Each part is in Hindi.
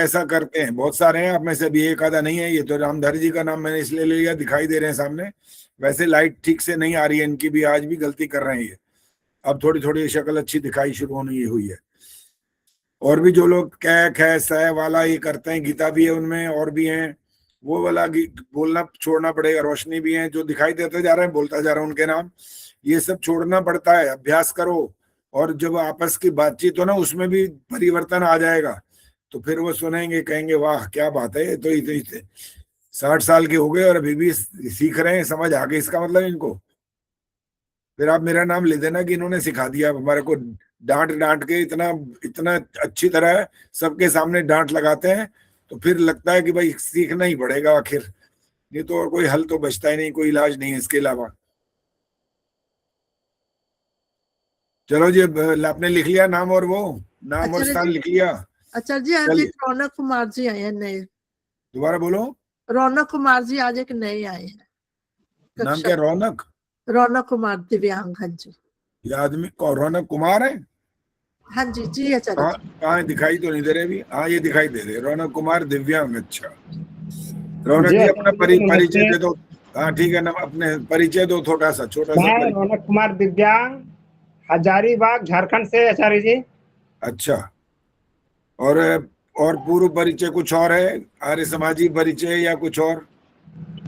ऐसा करते हैं, बहुत सारे हैं, आप में से भी एक आधा नहीं है। ये तो रामधारी जी का नाम मैंने इसलिए ले लिया, दिखाई दे रहे हैं सामने। वैसे लाइट ठीक से नहीं आ रही है इनकी भी, आज भी गलती कर रहे हैं ये। अब थोड़ी थोड़ी शक्ल अच्छी दिखाई शुरू होनी हुई है। और भी जो लोग कै खे सह वाला ये करते हैं, गीता भी है उनमें, और भी हैं, वो वाला बोलना छोड़ना पड़ेगा। रोशनी भी है, जो दिखाई देते जा रहे हैं, बोलता जा रहा हूं उनके नाम। ये सब छोड़ना पड़ता है, अभ्यास करो। और जब आपस की बातचीत हो ना, उसमें भी परिवर्तन आ जाएगा। तो फिर वो सुनेंगे, कहेंगे वाह क्या बात है, ये तो 60 साल के हो गए और अभी भी सीख रहे हैं, समझ आ गई इसका मतलब इनको। फिर आप मेरा नाम ले देना कि इन्होंने सिखा दिया हमारे को। डांट डांट के इतना इतना अच्छी तरह सबके सामने डांट लगाते हैं, तो फिर लगता है कि भाई सीखना ही पड़ेगा आखिर। नहीं तो और कोई हल तो बचता ही नहीं, कोई इलाज नहीं है इसके अलावा। चलो जी, आपने लिख लिया नाम, और वो नाम और आचार्य स्थान जी, लिख लिया। आचार्य जी आज चलिए एक रौनक कुमार जी आए हैं नए। दोबारा बोलो। रौनक कुमार जी आज एक नए आए हैं नाम कक्षा। क्या? रौनक? रौनक कुमार दिव्यांग, हाँ जी। ये आदमी कौन? रौनक कुमार है? हाँ जी जी आचार्य कहाँ जी। कहाँ दिखाई तो नहीं दे रहे अभी। हाँ ये दिखाई दे रहे, रौनक कुमार दिव्यांग। अच्छा रौनक जी जी, अपना आचार्य जी परिचय नमस्ते। दे दो। हाँ ठीक है ना, अपने परिचय दो, छोटा सा मैं परिचय। रौनक कुमार दिव्यांग, हजारीबाग झारखंड से आचार्य जी। अच्छा, और और पूर्व परिचय कुछ और है? आर्य समाजी परिचय या कुछ और?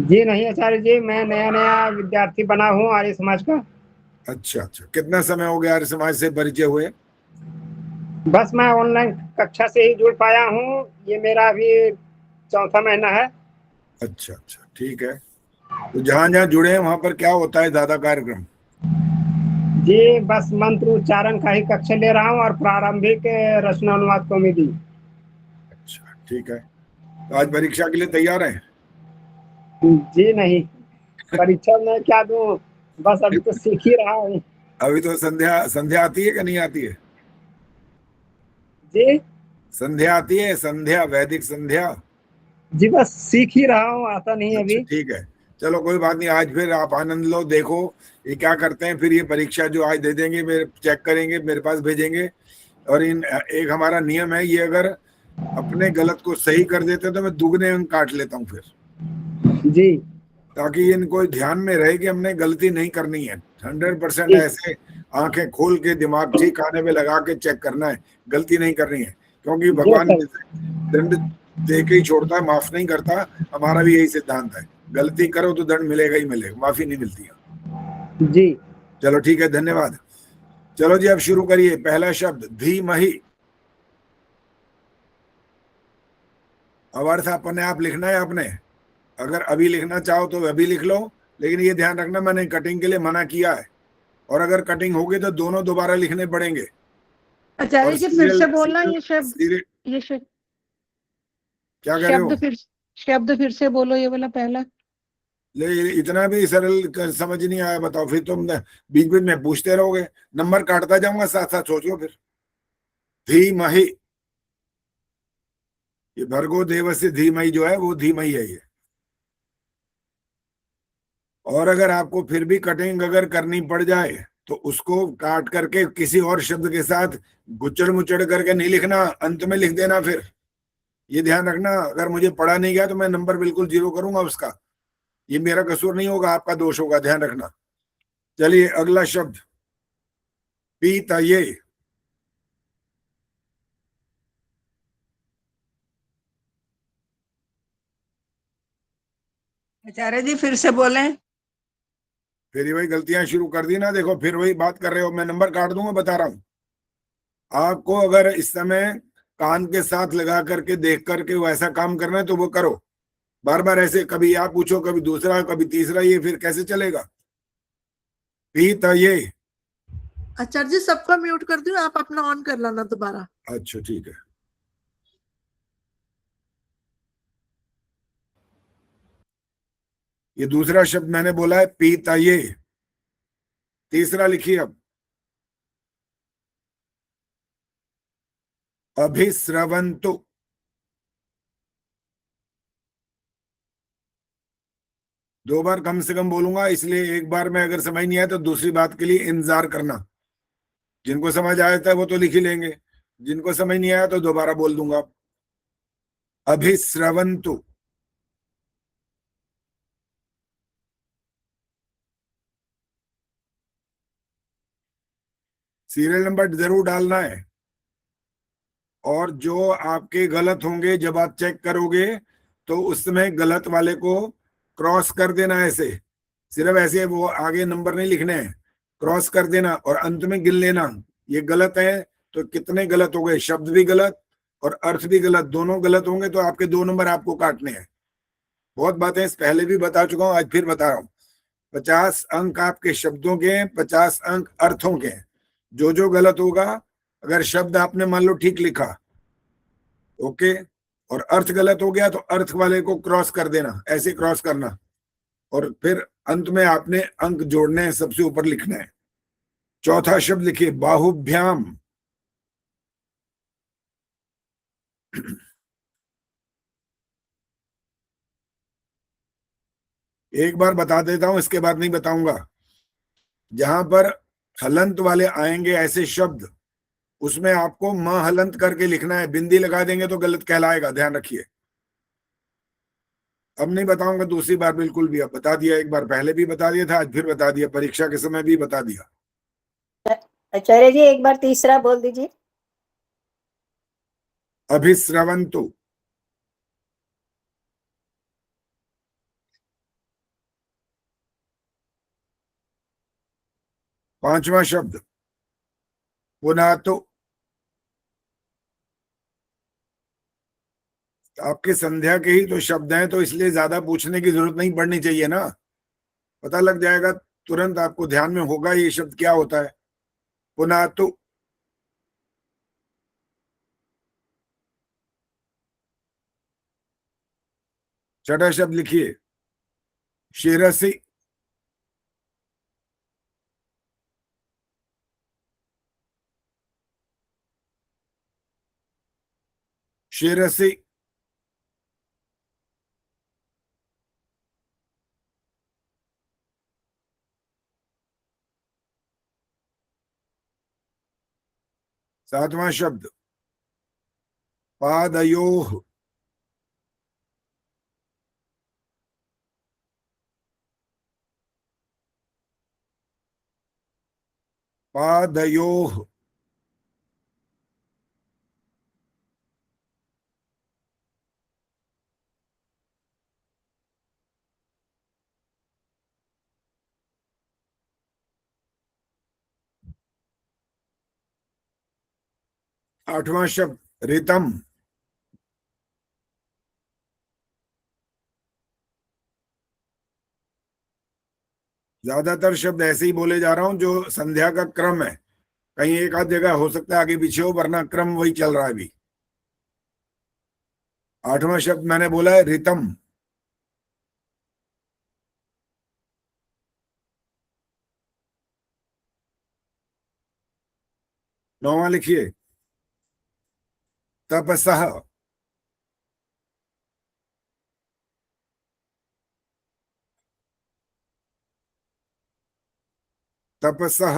जी नहीं आचार्य जी, मैं नया नया विद्यार्थी बना हूँ आर्य समाज का। अच्छा अच्छा, कितना समय हो गया आर्य समाज से परिचय हुए? बस मैं ऑनलाइन कक्षा से ही जुड़ पाया हूँ, ये मेरा अभी चौथा महीना है। अच्छा अच्छा ठीक है। तो जहां जहां जुड़े हैं वहां पर क्या होता है ज्यादा कार्यक्रम? जी बस मंत्र उच्चारण का ही कक्षा ले रहा हूँ और प्रारंभिक रचनानुवाद कॉमेडी। अच्छा ठीक है। तो आज परीक्षा के लिए तैयार हैं? जी नहीं, परीक्षा में क्या दूं, बस अभी तो सीख ही रहा हूँ। अभी तो संध्या संध्या आती है कि नहीं आती है? जी संध्या आती है, संध्या, वैदिक संध्या। जी बस सीख ही रहा हूँ, आता नहीं अच्छा अभी। ठीक है। चलो कोई बात नहीं, आज फिर आप आनंद लो, देखो ये क्या करते हैं। फिर ये परीक्षा जो आज दे देंगे, मेरे चेक करेंगे, मेरे पास भेजेंगे। और इन एक हमारा नियम है, ये अगर अपने गलत को सही कर देते तो मैं दुगने अंक काट लेता हूँ फिर, जी ताकि इनको ध्यान में रहे कि हमने गलती नहीं करनी है। 100% जी ऐसे आंखें खोल के दिमाग ठीक खाने में लगा के चेक करना है, गलती नहीं करनी है। क्योंकि जी भगवान सर। दंड दे के ही छोड़ता है, माफ नहीं करता। हमारा भी यही सिद्धांत है, गलती करो तो दंड मिलेगा ही मिलेगा, माफी नहीं मिलती है। जी चलो ठीक है, धन्यवाद। चलो जी अब शुरू करिए। पहला शब्द धीमहि। अब अर्थ अपने आप लिखना है आपने। अगर अभी लिखना चाहो तो अभी लिख लो, लेकिन ये ध्यान रखना मैंने कटिंग के लिए मना किया है। और अगर कटिंग होगी तो दोनों दोबारा लिखने पड़ेंगे। आचार्य और जी फिर सीरियल से बोलना सीरियल ये शब्द। सीरियल ये क्या कह रहे हो? शब्द फिर से बोलो, ये वाला पहला। ले इतना भी सरल समझ नहीं आया? बताओ, फिर तुम बीच बीच में पूछते रहोगे, नंबर काटता जाऊंगा, साथ साथ सोच लो फिर। धीमहि, ये भर्गो देवस्य धीमहि जो है वो धीमहि है ये। और अगर आपको फिर भी कटिंग अगर करनी पड़ जाए तो उसको काट करके किसी और शब्द के साथ गुच्चड़ मुच्चड़ करके नहीं लिखना, अंत में लिख देना फिर। ये ध्यान रखना, अगर मुझे पढ़ा नहीं गया तो मैं नंबर बिल्कुल 0 करूंगा उसका। ये मेरा कसूर नहीं होगा, आपका दोष होगा, ध्यान रखना। चलिए अगला शब्द पीतये। आचार्य जी फिर से बोलें। फिर वही गलतियां शुरू कर दी ना, देखो फिर वही बात कर रहे हो। मैं नंबर काट दूंगा, बता रहा हूं आपको। अगर इस समय कान के साथ लगा करके देख करके वैसा काम करना है तो वो करो। बार बार ऐसे कभी आप पूछो, कभी दूसरा, कभी तीसरा, ये फिर कैसे चलेगा? पीतये। आचार्य जी सबको म्यूट कर दूं, आप अपना ऑन कर लेना दोबारा। अच्छा ठीक है। ये दूसरा शब्द मैंने बोला है पीतये। तीसरा लिखिए अब, अभिस्रवंतु। दो बार कम से कम बोलूंगा, इसलिए एक बार में अगर समझ नहीं आया तो दूसरी बात के लिए इंतजार करना। जिनको समझ आया था वो तो लिख ही लेंगे, जिनको समझ नहीं आया तो दोबारा बोल दूंगा। अभिस्रवन्तु, सीरियल नंबर जरूर डालना है। और जो आपके गलत होंगे जब आप चेक करोगे तो उसमें गलत वाले को क्रॉस कर देना, ऐसे सिर्फ ऐसे, वो आगे नंबर नहीं लिखने हैं, क्रॉस कर देना और अंत में गिन लेना। ये गलत है तो कितने गलत हो गए, शब्द भी गलत और अर्थ भी गलत, दोनों गलत होंगे तो आपके 2 नंबर आपको काटने हैं। बहुत बातें पहले भी बता चुका हूं, आज फिर बता रहा हूं। 50 अंक आपके शब्दों के, 50 अंक अर्थों के। जो जो गलत होगा, अगर शब्द आपने मान लो ठीक लिखा, ओके, और अर्थ गलत हो गया तो अर्थ वाले को क्रॉस कर देना, ऐसे क्रॉस करना, और फिर अंत में आपने अंक जोड़ने हैं, सबसे ऊपर लिखना है। चौथा शब्द लिखिए, बाहुभ्याम। एक बार बता देता हूं, इसके बाद नहीं बताऊंगा। जहां पर हलंत वाले आएंगे ऐसे शब्द, उसमें आपको म हलंत करके लिखना है। बिंदी लगा देंगे तो गलत कहलाएगा, ध्यान रखिए। अब नहीं बताऊंगा दूसरी बार बिल्कुल भी। अब बता दिया, एक बार पहले भी बता दिया था, आज फिर बता दिया, परीक्षा के समय भी बता दिया। आचार्य जी एक बार तीसरा बोल दीजिए। अभिस्रवन्तु, पांचवा शब्द पुनातु। आपके संध्या के ही तो शब्द हैं, तो इसलिए ज्यादा पूछने की जरूरत नहीं पड़नी चाहिए ना, पता लग जाएगा तुरंत, आपको ध्यान में होगा ये शब्द क्या होता है। पुनातु, छठा शब्द लिखिए, शिरसि। शिरसि, सातवां शब्द पादयोः। पादयोः, आठवां शब्द रितम। ज्यादातर शब्द ऐसे ही बोले जा रहा हूं जो संध्या का क्रम है, कहीं एक आध जगह हो सकता है आगे पीछे हो, वरना क्रम वही चल रहा है अभी। आठवां शब्द मैंने बोला है रितम। नौवां लिखिए, तपसः। तपसः,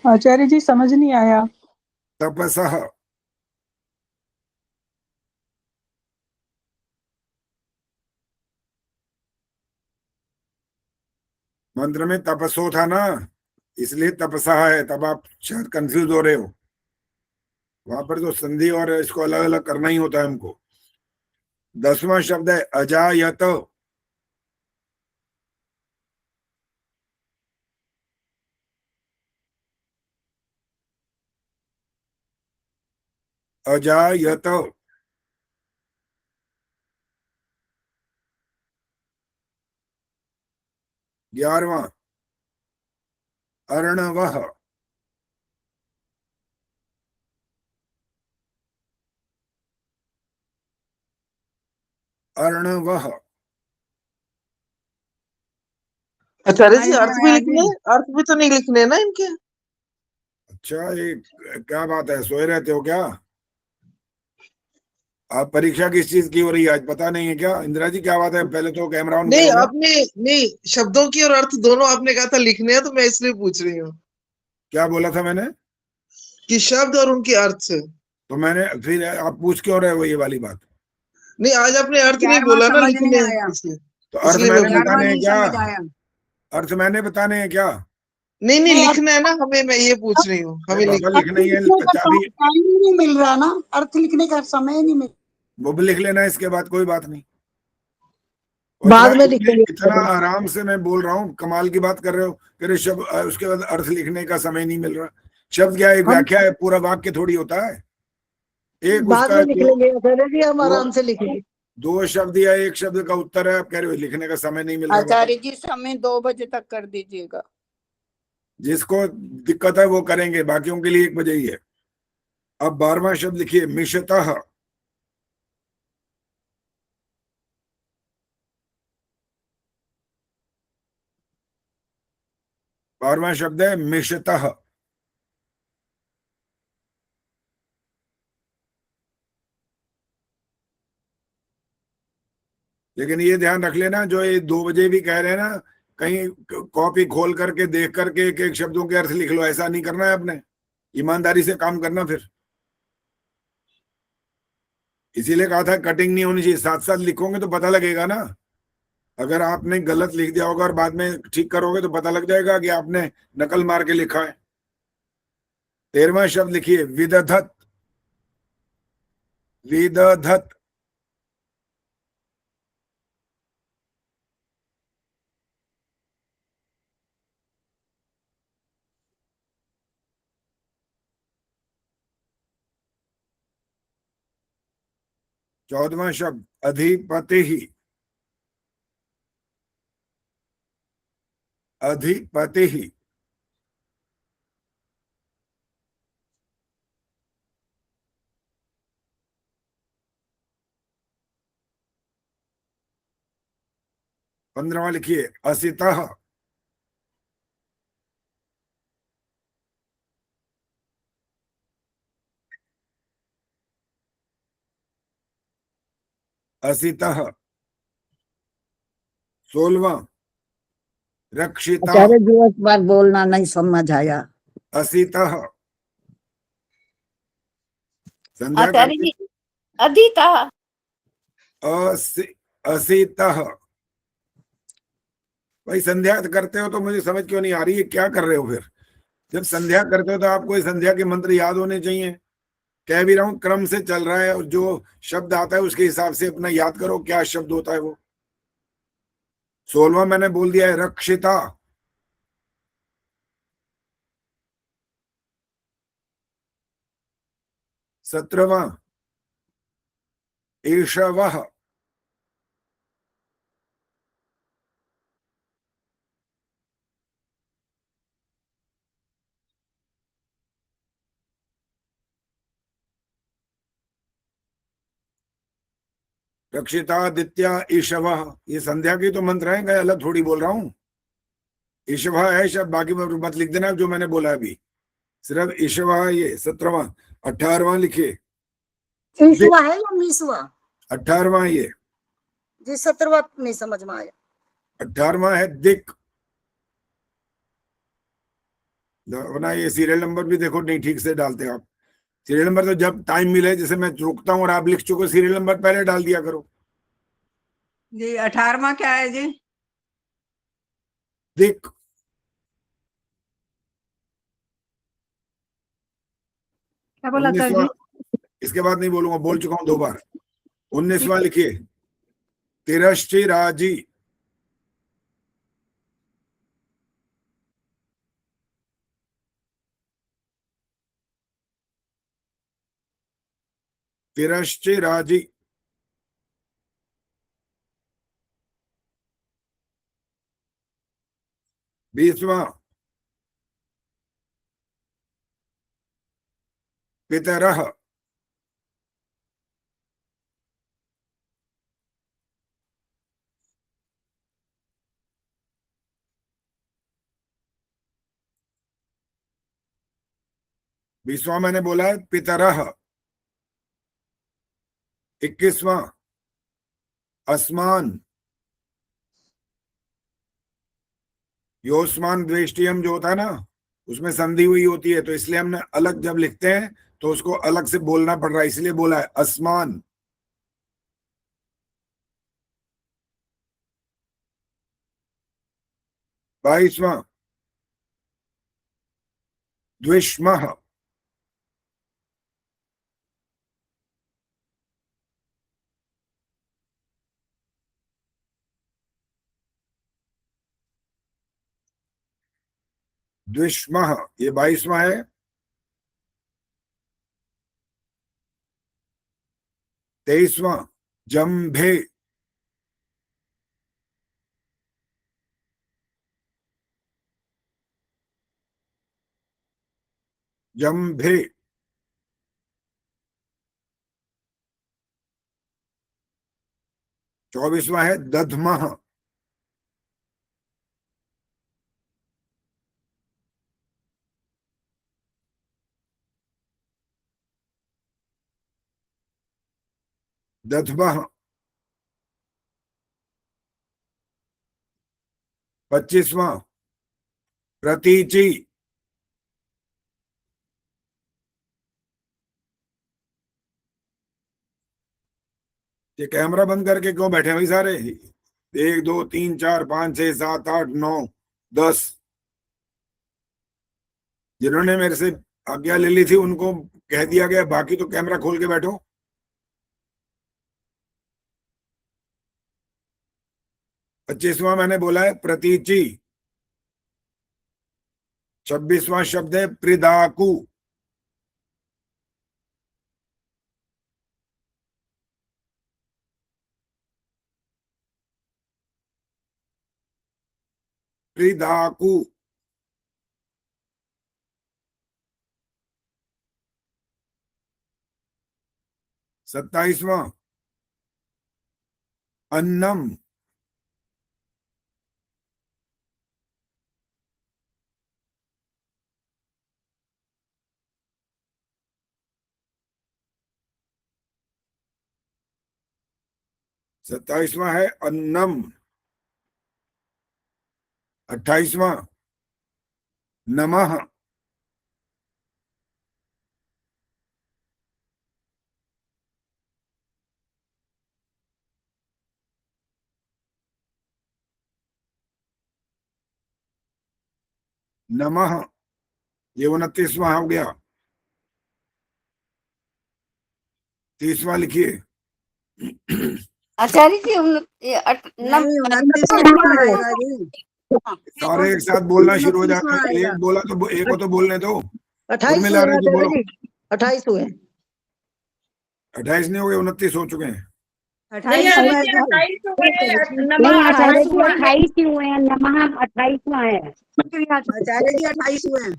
आचार्य जी समझ नहीं आया। तपसः, मंत्र में तपसो था ना, इसलिए तपसा है, तब आप शायद कंफ्यूज हो रहे हो। वहां पर तो संधि और इसको अलग अलग करना ही होता है हमको। 10वां शब्द है अजायत। अजायत। 11वां अर्णवः। अर्णवः। आचार्य जी अर्थ भी लिखने, अर्थ भी तो नहीं लिखने ना इनके। अच्छा, ये क्या बात है, सोए रहते हो क्या आप? परीक्षा किस चीज की हो रही है आज, पता नहीं है क्या? इंदिरा जी क्या बात है, पहले तो कैमरा ऑन नहीं करो ना। आपने, नहीं शब्दों की और अर्थ दोनों आपने कहा था लिखने हैं, तो मैं इसलिए पूछ रही हूँ। क्या बोला था मैंने? कि शब्द और उनके अर्थ से। तो मैंने फिर आप पूछ क्यों रहे हो ये वाली बात? नहीं, आज आपने अर्थ नहीं 11वां बोला ना समझ लिखने, नहीं आया। इसलिए तो अर्थ इसलिए मैं मैंने पूछ रहा 11वां बताने हैं नहीं क्या? समझ आया। अर्थ मैंने बताने हैं क्या? नहीं नहीं, लिखना है ना हमें, मैं ये पूछ रही हूँ, अरे हमें बाबा लिखना लिखना ही है लिखने का चाबी, टाइम ही नहीं मिल रहा ना, अर्थ लिखने का समय नहीं मिल वो भी लिख लेना, इसके बाद कोई बात नहीं। और इतना बाद में लिखेंगे। इतना आराम से मैं बोल रहा हूँ, कमाल की बात कर रहे हो, कह रहे शब्द उसके बाद अर्थ लिखने का समय नहीं मिल रहा। शब्द क्या है? एक व्याख्या है, पूरा वाक्य थोड़ी होता है। एक बाद उसका में लिख लेंगे आचार्य जी, हम दो- आराम से लिखेंगे। दो शब्द या एक शब्द का उत्तर है, आप कह रहे हो लिखने का समय नहीं मिल रहा। आचार्य जी समय 2 बजे तक कर दीजिएगा। जिसको दिक्कत है वो करेंगे, बाकियों के लिए 1 बजे ही है। अब 12वां शब्द लिखिए, मिशतः। बारहवां शब्द है मिशतः। लेकिन ये ध्यान रख लेना, जो ये 2 बजे भी कह रहे हैं ना, कहीं कॉपी खोल करके देख करके एक एक शब्दों के अर्थ लिख लो, ऐसा नहीं करना है आपने। ईमानदारी से काम करना फिर। इसीलिए कहा था कटिंग नहीं होनी चाहिए, साथ साथ लिखोगे तो पता लगेगा ना। अगर आपने गलत लिख दिया होगा और बाद में ठीक करोगे तो पता लग जाएगा कि आपने नकल मार के लिखा है। 13वां शब्द लिखिए, विदधत। विदधत। चौदहवां शब्द, अधिपति ही। अधिपति ही। पंद्रहवां लिखिए, असितः। असितः। 16वां, रक्षिता। आचार्य जी एक बार बोलना, नहीं समझ आया। असितः। संध्या आचार्य करते, जी अधिता। असितः। भाई संध्या करते हो तो मुझे समझ क्यों नहीं आ रही है, क्या कर रहे हो फिर? जब संध्या करते हो तो आपको इस संध्या के मंत्र याद होने चाहिए। कह भी रहा हूं, क्रम से चल रहा है और जो शब्द आता है उसके हिसाब से अपना याद करो क्या शब्द होता है वो। 16वां मैंने बोल दिया है, रक्षिता। सत्रहवां, ईशवः। 'रक्षितादित्या ईशवः', ये संध्या के तो मंत्र हैं, अलग थोड़ी बोल रहा हूं। ईशवः है शब्द, बाकी मत लिख देना जो मैंने बोला अभी, सिर्फ ईशवः। ये 17वां। 18वां लिखिए, ईसवा है या मीसवा? 18वां ये। जी 17वां नहीं समझ में आया। 18वां है दिक। बना, ये सीरियल नंबर भी देखो नहीं ठीक से डालते आप। सीरियल नंबर तो जब टाइम मिले, जैसे मैं रुकता हूँ और आप लिख चुके, सीरियल नंबर पहले डाल दिया करो। जी 18वां क्या है जी? दिक। क्या बोला सर जी? 19वां, इसके बाद नहीं बोलूंगा, बोल चुका हूं 2 बार। 19वां लिखिए, तिरश्चिराजी। तिरश्चिराजी। 20वां, पितरः। 20वां मैंने बोला है पितरः। 21वां, अस्मान। योस्मान द्वेष्टियम जो होता है ना, उसमें संधि हुई होती है, तो इसलिए हमने अलग जब लिखते हैं तो उसको अलग से बोलना पड़ रहा है, इसलिए बोला है आसमान। बाईसवां द्विष्मः। द्विष्मः ये 22वां है। तेईसवां जंभे। जंभे। 24वां है दधमः। दधमः। 25वां प्रतीचि। ये कैमरा बंद करके क्यों बैठे हैं भाई सारे? 1 2 3 4 5 6 7 8 9 10। जिन्होंने मेरे से आज्ञा ले ली थी उनको कह दिया गया, बाकी तो कैमरा खोल के बैठो। 25वां मैंने बोला है प्रतीचि। 26वां शब्द है प्रिदाकु। प्रिदाकु। 27वां अन्नम। 27वां है अन्नम। 28वां नमः। 29वां हो गया। 30वां लिखिए। आचार्य जी नहीं 29वां आएगा जी। सारे एक साथ बोलना शुरू हो जाते हैं। एक बोला तो एक को तो बोलने दो। 28 मिला हुए रहे तो बोलो। 28 हुए। 28 नहीं हो गए, 29 हो चुके हैं। 28 हुआ है जी। नहीं आचार्य जी 28 ही हुए हैं, नमः 28वां है। आचार्य जी 28 हुए हैं।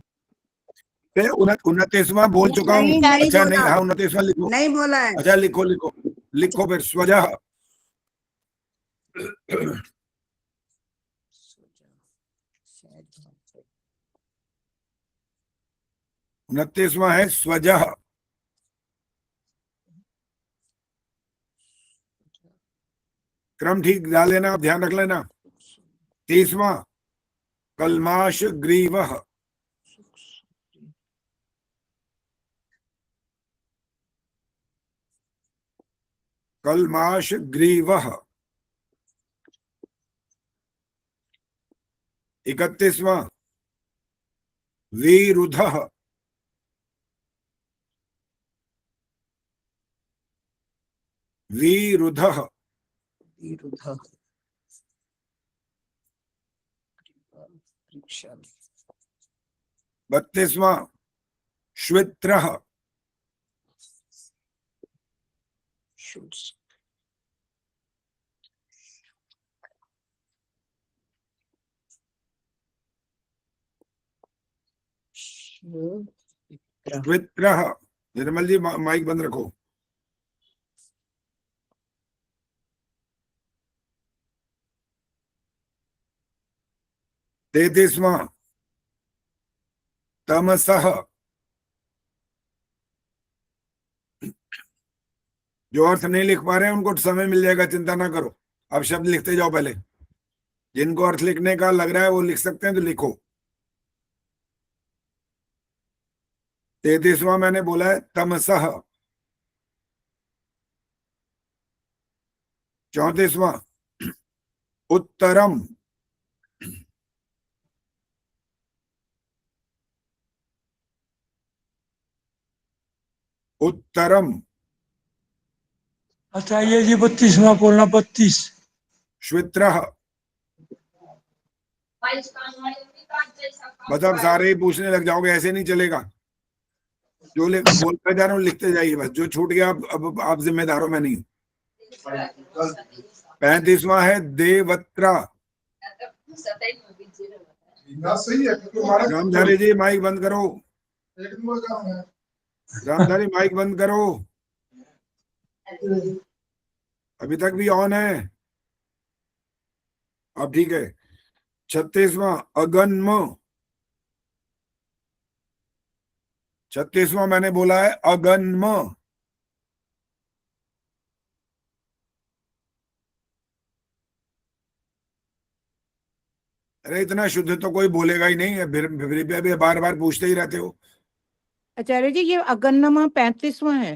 29वां बोल चुका हूँ। नहीं, नहीं अच्छा नहीं, बोला। हाँ 29वां लिखो। नहीं बोला है। अच्छा लिखो लिखो लिखो फिर स्वजह। 29वां है स्वजह। क्रम ठीक डाल लेना, आप ध्यान रख लेना। 30वां कलमाश ग्रीवः। कलमाश ग्रीवः। 31वां विरुधः। विरुधः। 32वां श्वित्रः। 'श्वित्रः'। निर्मल जी माइक बंद रखो। तैतीसवां तमसः। जो अर्थ नहीं लिख पा रहे हैं उनको समय मिल जाएगा, चिंता ना करो। अब शब्द लिखते जाओ। पहले जिनको अर्थ लिखने का लग रहा है वो लिख सकते हैं तो लिखो। 33वां मैंने बोला है तमसः। 34वां उत्तरम। उत्तरम। बताइए जी 32वां बोलना 32। श्वित्रः। मतलब सारे ही पूछने लग जाओगे, ऐसे नहीं चलेगा। जो बोलते जा रहे हो लिखते जाइए, बस जो छूट गया अब आप जिम्मेदार हो, मैं नहीं। 35वां है देवत्रा। रामधारी जी माइक बंद करो। रामधारी माइक बंद करो, अभी तक भी ऑन है। अब ठीक है। 36वां अगन्म। 36वां मैंने बोला है अगन्म। अरे इतना शुद्ध तो कोई बोलेगा ही नहीं, फिर भी बार बार पूछते ही रहते हो। आचार्य जी ये अगन्नमा 35वां है।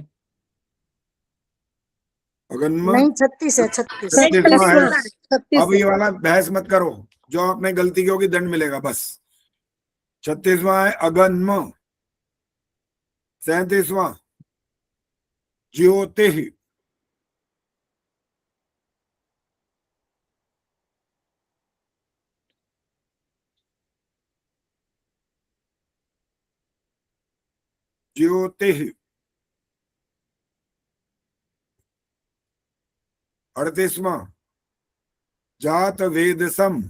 अगन्म नहीं 36 है 36। 36वां है। 36 अब ये वाला बहस मत करो, जो आपने गलती की होगी दंड मिलेगा बस। 36वां है अगन्म। 37वां ज्योतिः। ज्योतिः। 38वां जात वेदसम।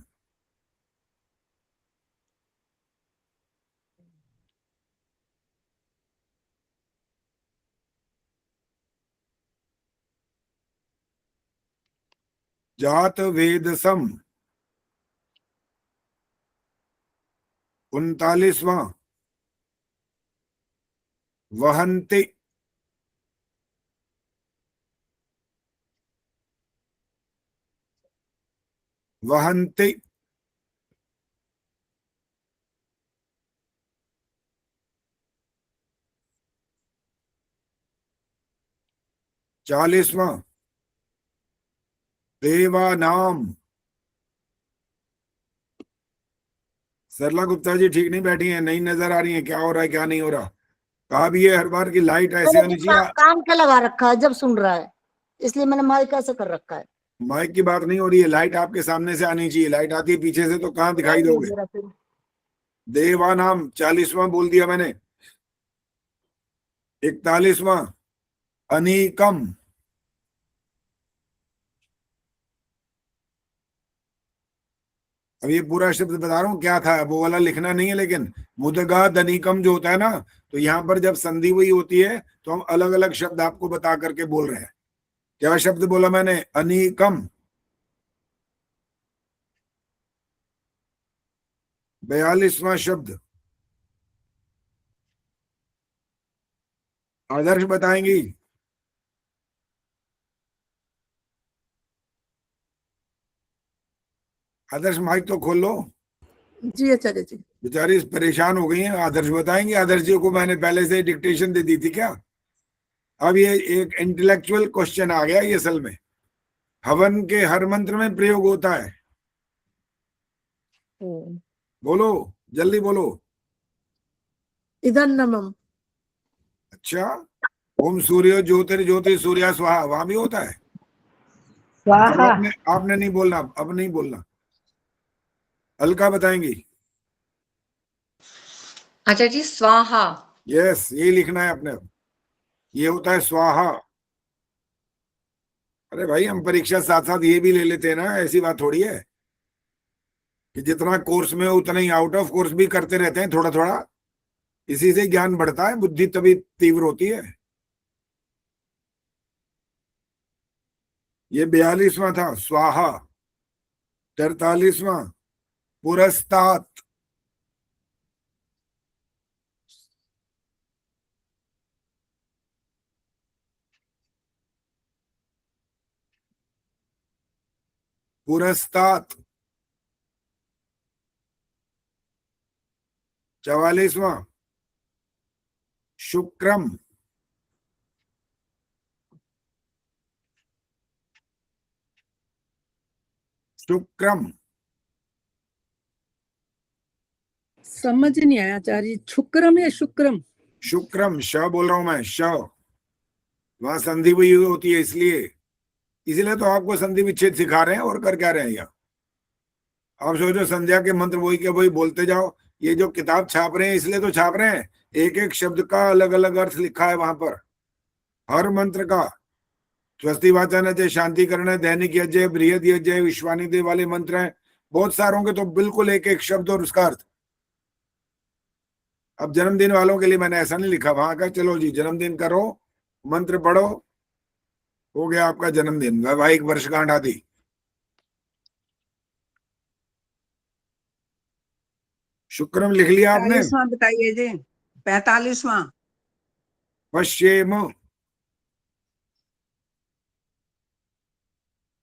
जात वेदसम। 39वां वहन्ति। वहन्ति। 40वां देवानाम। सरला गुप्ता जी ठीक नहीं बैठी हैं, नहीं नजर आ रही हैं, क्या हो रहा है क्या नहीं हो रहा। कहा भी है हर बार की लाइट ऐसे मैंने आनी जो चाहिए। काम क्या लगा रखा है जब सुन रहा है, इसलिए मैंने माइक ऐसे कर रखा है। माइक की बात नहीं हो रही है, लाइट आपके सामने से आनी चाहिए। लाइट आती है पीछे से तो कहाँ दिखाई दोगे। मेरा फिर देवानाम 40वां बोल दिया मैंने। 41वां अनीकम। अब ये पूरा शब्द बता रहा हूँ क्या था, वो वाला लिखना नहीं है, लेकिन मुदगाद अनीकम जो होता है ना, तो यहाँ पर जब संधि हुई होती है तो हम अलग अलग शब्द आपको बता करके बोल रहे हैं। क्या शब्द बोला मैंने? अनीकम। 42वां शब्द आदर्श बताएंगी। आदर्श माइक तो खोल लो। जी आचार्य जी। बेचारी परेशान हो गई हैं। आदर्श बताएंगे। आदर्श जी को मैंने पहले से डिक्टेशन दे दी थी क्या? अब ये एक इंटेलेक्चुअल क्वेश्चन आ गया ये असल में। हवन के हर मंत्र में प्रयोग होता है। बोलो, जल्दी बोलो। इदन्नमम। अच्छा, ओम सूर्य ज्योति सूर्या स्वाहा, वहां भी होता है। चलो स्वाहा। आपने नहीं बोलना, अब नहीं बोलना। अलका बताएंगी। आचार्य जी स्वाहा। यस, ये लिखना है अपने। ये होता है स्वाहा। अरे भाई हम परीक्षा साथ साथ ये भी ले लेते हैं ना, ऐसी बात थोड़ी है कि जितना कोर्स में हो उतना ही आउट ऑफ कोर्स भी करते रहते हैं थोड़ा थोड़ा। इसी से ज्ञान बढ़ता है, बुद्धि तभी तीव्र होती है। ये 42वां था स्वाहा। 43वां पुरस्तात। पुरस्तात। 44वां शुक्रम, शुक्रम, समझ नहीं आया आचार्य जी, शुक्रम या शुक्रम? शुक्रम, श बोल रहा हूं मैं, श, वहां संधि हुई होती है, इसलिए तो आपको संधि विच्छेद सिखा रहे हैं, और कर क्या रहे हैं यहाँ। आप सोचो संध्या के मंत्र वही के वही बोलते जाओ। ये जो किताब छाप रहे हैं इसलिए तो छाप रहे हैं, एक एक शब्द का अलग अलग अर्थ लिखा है वहां पर, हर मंत्र का। स्वस्ति वाचन है, शांति करण है, दैनिक यज्ञ, बृहद यज्ञ, विश्वानिदेव वाले मंत्र हैं, बहुत सारों के तो बिल्कुल एक एक शब्द और उसका अर्थ। अब जन्मदिन वालों के लिए मैंने ऐसा नहीं लिखा वहां का, चलो जी जन्मदिन करो, मंत्र पढ़ो, हो गया आपका जन्मदिन, वैवाहिक वर्षगांठ आदि। शुक्रम लिख लिया आपने? 45वां बताइए जी, 45वां। पश्चिम,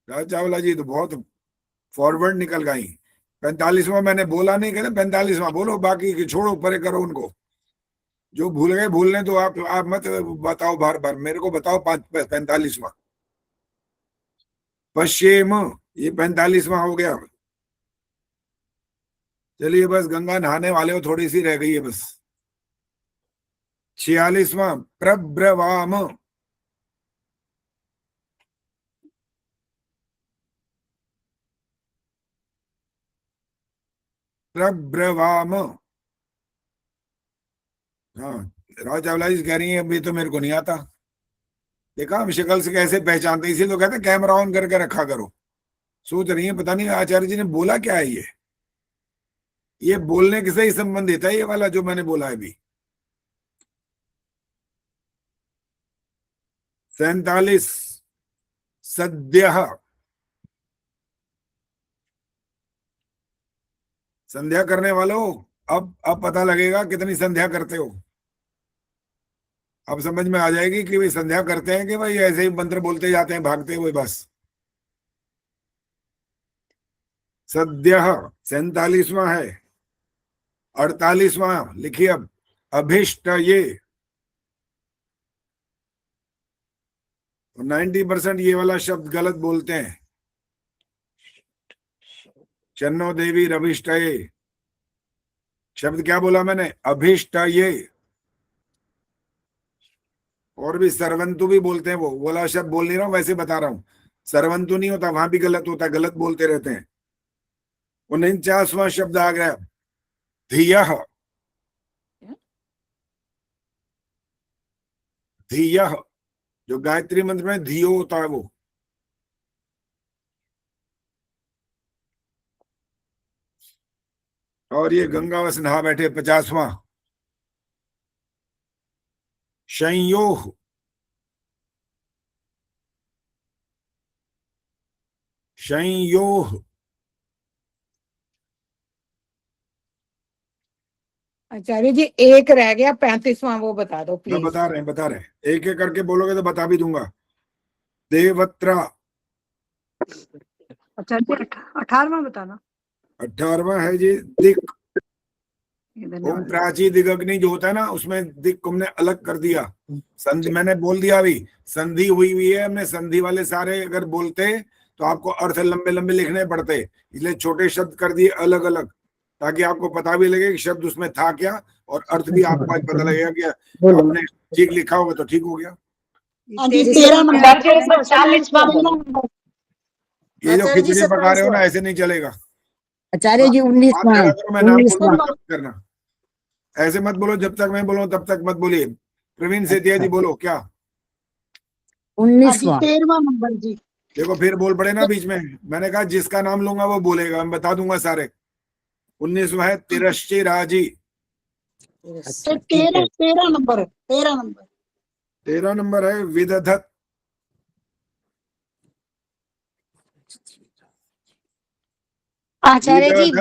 राज चावला जी तो बहुत फॉरवर्ड निकल गई। 45वां मैंने बोला नहीं, कहते 45वां बोलो, बाकी की छोड़ो, परे करो उनको। जो भूल गए भूलने तो आप मत बताओ बार बार, मेरे को बताओ 45वां। पश्चिम, ये 45वां हो गया। चलिए बस गंगा नहाने वाले हो, थोड़ी सी रह गई है बस। 46वां, प्रब्रवाम, प्रब्रवाम। हाँ, राज चावला जी कह रही है अभी तो मेरे को नहीं आता। देखा हम शक्ल से कैसे पहचानते, इसी तो कहते कैमरा ऑन करके रखा करो। सोच रही है पता नहीं आचार्य जी ने बोला क्या है। ये बोलने के से ही संबंधित है, ये वाला जो मैंने बोला है अभी। 47, सद्य, संध्या करने वालों, अब पता लगेगा कितनी संध्या करते हो। अब समझ में आ जाएगी कि भाई संध्या करते हैं कि भाई ऐसे ही मंत्र बोलते जाते हैं भागते हुए बस। सद्य 47वां है। 48वां लिखिए अब, अभिष्ट ये। 90% ये वाला शब्द गलत बोलते हैं। चन्नो देवी रभिष्ट ये शब्द क्या बोला मैंने, अभिष्ट ये। और भी सर्वंतु भी बोलते हैं, वो वाला शब्द बोल नहीं रहा हूं, वैसे बता रहा हूं। सर्वंतु नहीं होता, वहां भी गलत होता है, गलत बोलते रहते हैं। 49वां शब्द आ गया, धियः, धियः, जो गायत्री मंत्र में धियो होता है वो। और ये गंगा में नहा बैठे 50वां, संयोह, संयोह। आचार्य जी एक रह गया 35वां, वो बता दो मैं प्लीज। बता रहे हैं, एक एक करके बोलोगे तो बता भी दूंगा। देवत्रा, अच्छा जी 18वां बताना। 18वां है जी, दिक। ओम प्राची दिगग्नि जो होता है ना, उसमें दिक हमने अलग कर दिया। संधि मैंने बोल दिया, अभी संधि हुई है, हमने संधि वाले सारे अगर बोलते तो आपको अर्थ लंबे लंबे लिखने पड़ते, इसलिए छोटे शब्द कर दिए अलग अलग, ताकि आपको पता भी लगे कि शब्द उसमें था क्या, और अर्थ भी आपको आज पता लगेगा कि आपने ठीक लिखा होगा तो ठीक हो गया। ये जो खिचड़ी पका रहे हो ना, ऐसे नहीं चलेगा। आचार्य जी 19वां, मैं नाम करना, ऐसे मत बोलो, जब तक मैं बोलूं तब तक मत बोलिए। प्रवीण सेतिया जी बोलो क्या? 19वां, 13वां नंबर जी। देखो फिर बोल पड़े ना बीच में, मैंने कहा जिसका नाम लूंगा वो बोलेगा, मैं बता दूंगा सारे। 19वां है तिरश्चिराजी। 13 नंबर है, 13 नंबर। 13 नंबर है विदधत। आचार्य जी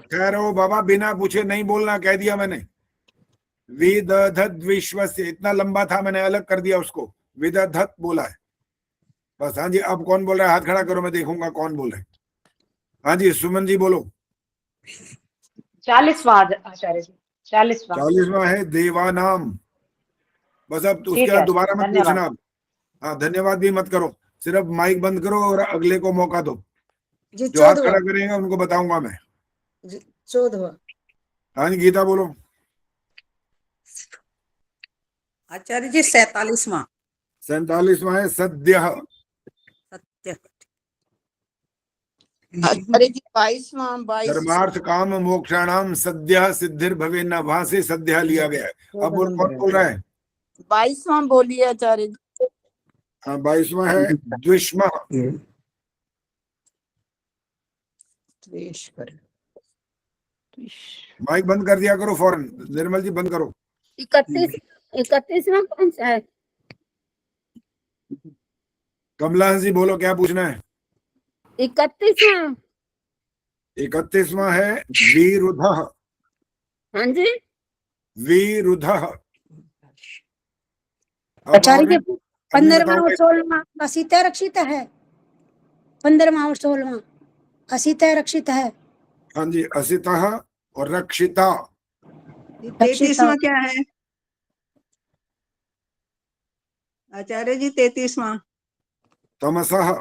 ठहरो बाबा, बिना पूछे नहीं बोलना, कह दिया मैंने। विदधत विश्व से, इतना लंबा था मैंने अलग कर दिया उसको, विदधत बोला है बस। हाँ जी, अब कौन बोल रहा है? हाथ खड़ा करो, मैं देखूंगा कौन बोल रहे हैं। हाँ जी सुमन जी बोलो। 40वां आचार्य जी। 40वां। 40वां है देवानाम। बस अब तो उसके ठीक बाद है, दोबारा मत धन्यवाद। पूछना अब। हाँ, धन्यवाद भी मत करो, सिर्फ माइक बंद करो और अगले को मौका दो। जी जो हाथ 14वां। खड़ा करेंगे उनको बताऊंगा मैं। जी 14वां। हाँ जी, गीता बोलो। आचार्य जी 47वां। 47वां है सद्य। सत्य। आचार्य जी 22वां 22 धर्मार्थ काम मोक्षाणाम सद्य सिद्धिर भवेन्न, वहां से सद्य लिया गया है। अब बोल, कौन बोल रहा है? 22वां बोलिए आचार्य जी। हाँ, 22वां है द्विष्मा। द्वेष कर माइक बंद कर दिया करो फौरन, निर्मल जी बंद करो। 31वां कौन सा है? कमला जी बोलो, क्या पूछना है? 31वां। 31वां है विरुद्ध। हाँ जी। विरुद्ध। आचार्य जी 15वां और 16वां असिता रक्षित है। 15वां और 16वां असिता रक्षित है। हाँ जी, असितः और रक्षिता। 33वां क्या है आचार्य जी? 33वां तमसः।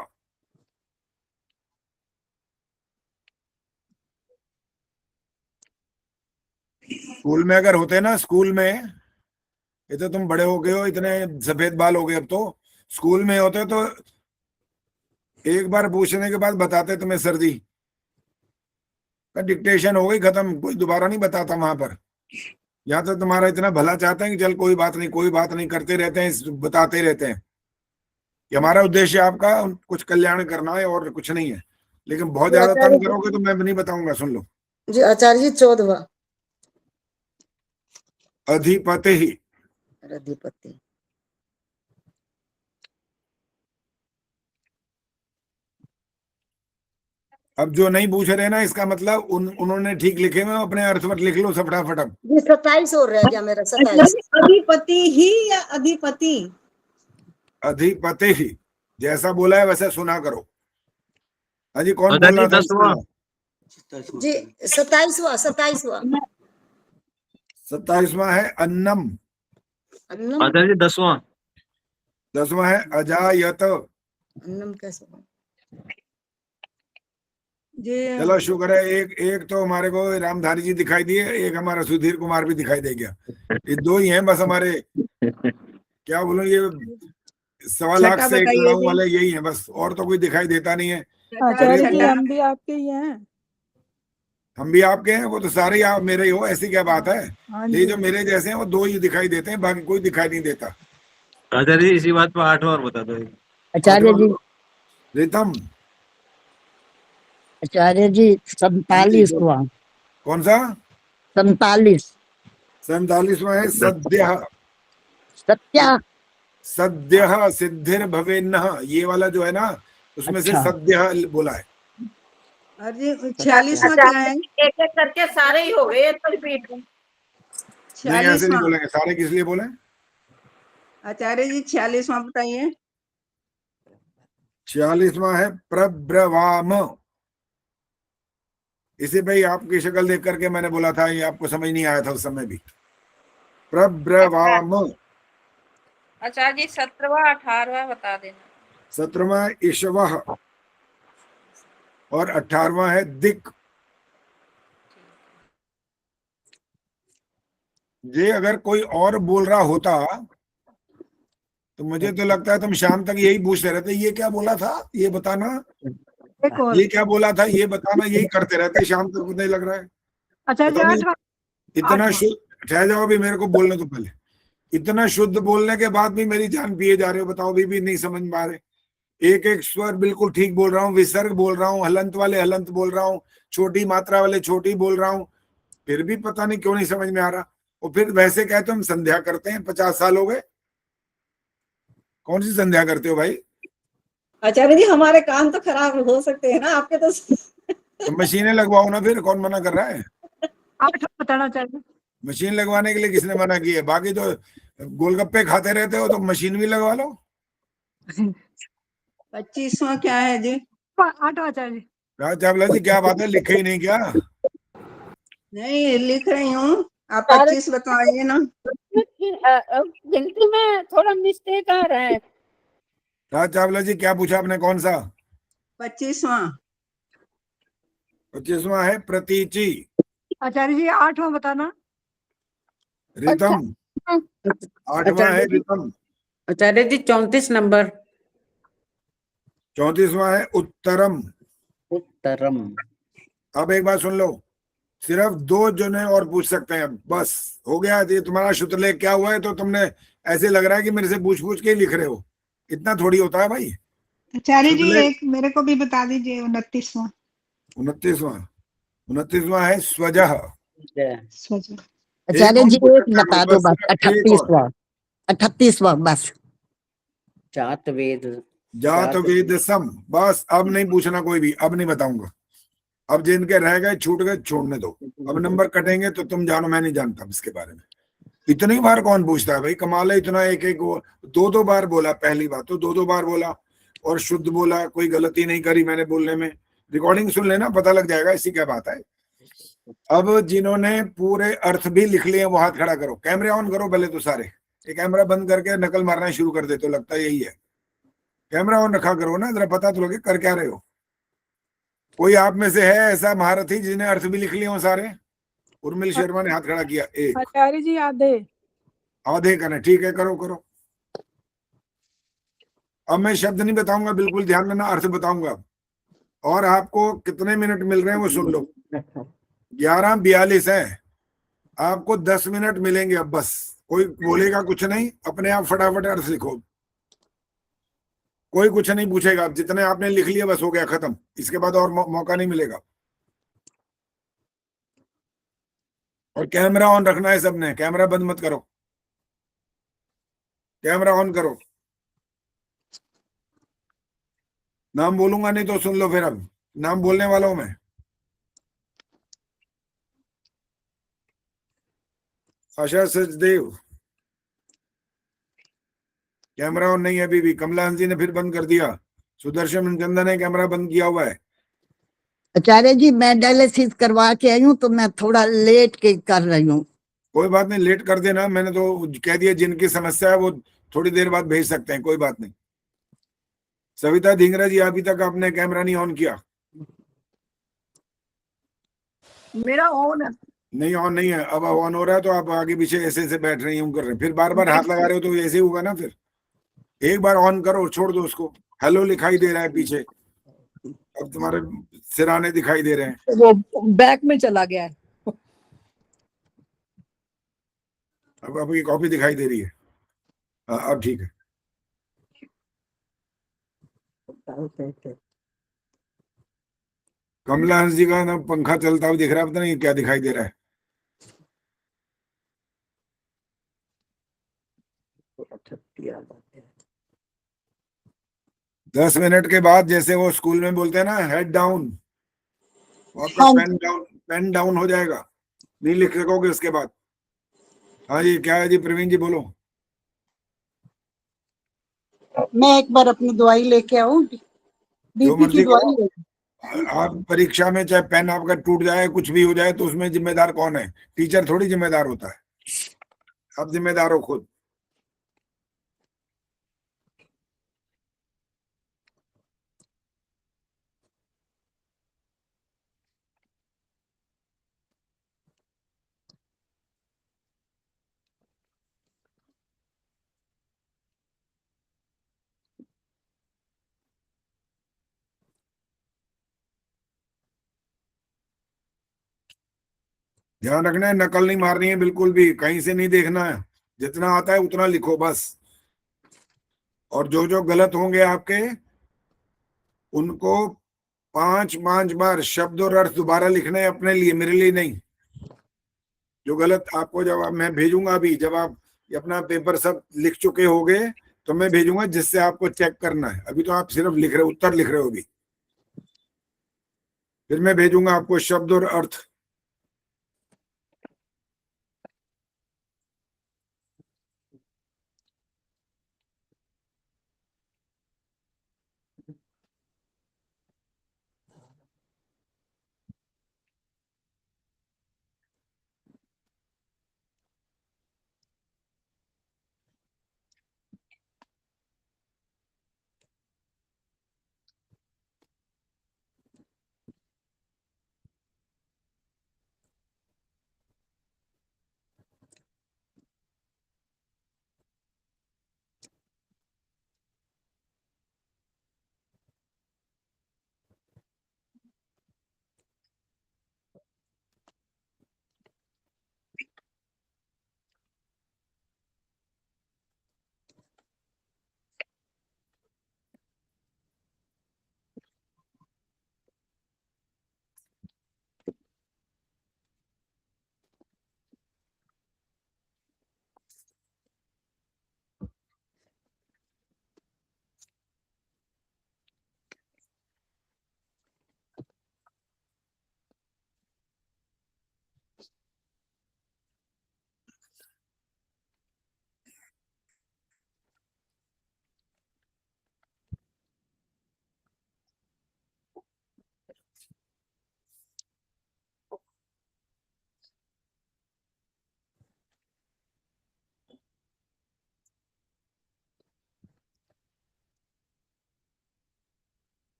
स्कूल में अगर होते ना, स्कूल में, ये तो तुम बड़े हो गए हो, इतने सफेद बाल हो गए अब तो, स्कूल में होते तो एक बार पूछने के बाद बताते तुम्हें सर्दी का, डिक्टेशन हो गई खत्म, कोई दोबारा नहीं बताता वहां पर। यहाँ तो तुम्हारा इतना भला चाहते हैं कि चल कोई बात नहीं, कोई बात नहीं करते रहते हैं, बताते रहते हैं कि हमारा उद्देश्य आपका कुछ कल्याण करना है और कुछ नहीं है। लेकिन बहुत ज्यादा तंग करोगे तो मैं नहीं बताऊंगा, सुन लो। जी आचार्य जी 14वां अधिपति ही। अधिपति। अब जो नहीं पूछ रहे ना, इसका मतलब उन्होंने ठीक लिखे हुए, अपने अर्थ मत लिख लो सब फटाफट। जी 27 और रह गया मेरा 27। अधिपति ही या अधिपति? अधिपति ही, जैसा बोला है वैसा सुना करो। हाँ जी, कौन बोल रहा था? जी 27वां 27वां 27वां है अन्नम। अन्नम। 10वां है अजायत। अन्नम कैसे? जी चलो शुक्र है, एक तो हमारे को रामधारी जी दिखाई दिए, एक हमारा सुधीर कुमार भी दिखाई दे गया। ये दो ही हैं बस हमारे, क्या बोलूं, ये 1.25 लाख से एक बताइए गाँव वाले यही हैं बस, और तो कोई दिखाई देता नहीं है। आचार्य जी हम भी आपके ही हैं। हम भी आपके हैं, वो तो सारे आप मेरे ही हो, ऐसी क्या बात है। हाँ ये जी। जो मेरे जैसे हैं वो दो ही दिखाई देते हैं, बाकी कोई दिखाई नहीं देता। आचार्य जी इसी बात पर 8 और बता दो। आचार्य जी। रितम। आचार्य जी 47वां। कौन सा? 47। 47वां है सद्य। सत्या। सद्य सिद्धिर भवेन्न, ये वाला जो है ना, उसमें से सद्य बोला है। अरे 46वां क्या है? एक एक करके सारे ही हो गए तो रिपीट। नहीं, ऐसे नहीं 46वां बोलेंगे, सारे किस लिए बोले? आचार्य जी 46वां बताइए। 46वां है प्रब्रवाम। इसी पे ही आपकी शक्ल देख करके मैंने बोला था, ये आपको समझ नहीं आया था उस समय भी। प्रब्रवाम। आचार्य जी 17वां 18वां बता देना। 17वां ईशवः और 18वां है दिक। ये अगर कोई और बोल रहा होता तो मुझे तो लगता है तुम शाम तक यही पूछते रहते, ये क्या बोला था, ये बताना, ये क्या बोला था, ये बताना, यही करते रहते शाम तक। नहीं लग रहा है? आचार्य पता नहीं, इतना शुद्ध, ठहर जाओ अभी, मेरे को बोलने तो पहले। इतना शुद्ध बोलने के बाद भी मेरी जान पिए जा रहे हो, बताओ भी नहीं समझ में आ रहे। एक एक स्वर बिल्कुल ठीक बोल रहा हूँ, विसर्ग बोल रहा हूँ, हलंत वाले हलंत बोल रहा हूँ, छोटी मात्रा वाले छोटी बोल रहा हूँ, फिर भी पता नहीं क्यों नहीं समझ में आ रहा। और फिर वैसे कहते हम संध्या करते हैं, 50 साल हो गए। कौन सी संध्या करते हो भाई? आचार्य जी हमारे कान तो खराब हो सकते हैं ना, आपके तो मशीनें लगवाओ ना, फिर कौन मना कर रहा है? आप बताना चाहिए। मशीन लगवाने के लिए किसने मना किया? बाकी तो गोलगप्पे खाते रहते हो, तो मशीन भी लगवा लो। 25वां क्या है जी? 8 आचार्य जी। चावला जी क्या बात है, लिखे ही नहीं क्या? नहीं लिख रही हूँ। आप 25 बताइए ना। गिनती में थोड़ा मिस्टेक आ रहा है। राज चावला जी क्या पूछा आपने, कौन सा? 25वां। 25वां है प्रतीचि। आचार्य जी 8वां बताना। रितम। 8वां है रितम। आचार्य जी 34 नंबर। 34वां है उत्तरम। उत्तरम। अब एक बात सुन लो, सिर्फ 2 जने और पूछ सकते हैं, बस हो गया। ये तुम्हारा शुतलेख क्या हुआ है, तो तुमने ऐसे लग रहा है कि मेरे से पूछ पूछ के ही लिख रहे हो, इतना थोड़ी होता है भाई। आचार्य जी शुतलेख एक मेरे को भी बता दीजिए 29वां। 29वां है स्वजः। सोचो। एक आचार्य और जी पूछ एक सकते हैं बता कोई, दो बस बस, सिर्फ एक और। 38वां बस। जात वेद। जात वेद सम, बस अब नहीं पूछना कोई भी, अब नहीं बताऊंगा। अब जिनके रह गए छूट गए, छोड़ने दो। अब नंबर कटेंगे तो तुम जानो, मैं नहीं जानता इसके बारे में। इतनी बार कौन पूछता है भाई, कमाल है। इतना एक एक 2-2 बार बोला, पहली बात तो 2-2 बार बोला और शुद्ध बोला, कोई गलती नहीं करी मैंने बोलने में। रिकॉर्डिंग सुन लेना, पता लग जाएगा इसी क्या बात है। अब जिन्होंने पूरे अर्थ भी लिख लिए वो हाथ खड़ा करो। कैमरे ऑन करो पहले तो सारे। ये कैमरा बंद करके नकल मारना शुरू कर दे तो लगता है यही है। कैमरा ऑन रखा करो ना, जरा पता तो लगे कर क्या रहे हो। कोई आप में से है ऐसा महारथी जिन्हें अर्थ भी लिख लिए हो सारे? उर्मिल शर्मा ने हाथ खड़ा किया। एक। आचार्य जी आधे। आधे करने, ठीक है, करो करो। अब मैं शब्द नहीं बताऊंगा, बिल्कुल ध्यान देना, अर्थ बताऊंगा। और आपको कितने मिनट मिल रहे हैं वो सुन लो। 11:42 है, आपको 10 मिनट मिलेंगे अब बस। कोई बोलेगा कुछ नहीं, अपने आप फटाफट अर्थ लिखो। कोई कुछ नहीं पूछेगा, अब जितने आपने लिख लिया बस हो गया, खत्म। इसके बाद और मौका नहीं मिलेगा। और कैमरा ऑन रखना है सबने, कैमरा बंद मत करो, कैमरा ऑन करो। नाम बोलूंगा नहीं तो सुन लो फिर, अब नाम बोलने वाला हूं मैं। आशा सचदेव, कैमरा ऑन नहीं है अभी भी। कमला हंसी ने फिर बंद कर दिया। सुदर्शन चंदन ने कैमरा बंद किया हुआ है। आचार्य जी मैं डायलिसिस करवा के आई हूँ तो मैं थोड़ा लेट के कर रही हूँ। कोई बात नहीं, लेट कर देना, मैंने तो कह दिया जिनकी समस्या है वो थोड़ी देर बाद भेज सकते हैं, कोई बात नहीं। सविता धिंगरा जी, अभी तक आपने कैमरा नहीं ऑन किया। मेरा ऑन है। नहीं ऑन नहीं है, अब ऑन हो रहा है तो आप आगे पीछे ऐसे ऐसे बैठ रही हूँ कर रहे हैं, फिर बार बार हाथ लगा रहे हो तो ऐसे ही होगा ना। फिर एक बार ऑन करो और छोड़ दो उसको। हेलो लिखाई दे रहा है पीछे, अब तुम्हारे सिराने दिखाई दे रहे हैं। वो बैक में चला गया है। अब आपकी कॉपी दिखाई दे रही है। हाँ अब ठीक है। कमला हंस जी का ना पंखा चलता हुआ दिख रहा है, पता नहीं क्या दिखाई दे रहा है। दस मिनट के बाद जैसे वो स्कूल में बोलते हैं ना, हेड डाउन, आपका पेन डाउन हो जाएगा, नहीं लिख सकोगे उसके बाद। हाँ जी, क्या है जी प्रवीण जी, बोलो। मैं एक बार अपनी दवाई लेके आऊँ, जो बीपी की मर्जी दवाई करो। आप परीक्षा में चाहे पेन आपका टूट जाए, कुछ भी हो जाए, तो उसमें जिम्मेदार कौन है? टीचर थोड़ी जिम्मेदार होता है, आप जिम्मेदार हो खुद। ध्यान रखना है, नकल नहीं मारनी है बिल्कुल भी, कहीं से नहीं देखना है। जितना आता है उतना लिखो बस। और जो जो गलत होंगे आपके, उनको 5-5 बार शब्द और अर्थ दोबारा लिखना है अपने लिए, मेरे लिए नहीं। जो गलत आपको, जब मैं भेजूंगा अभी, जब आप अपना पेपर सब लिख चुके होगे तो मैं भेजूंगा, जिससे आपको चेक करना है। अभी तो आप सिर्फ लिख रहे हो, उत्तर लिख रहे हो अभी। फिर मैं भेजूंगा आपको शब्द और अर्थ।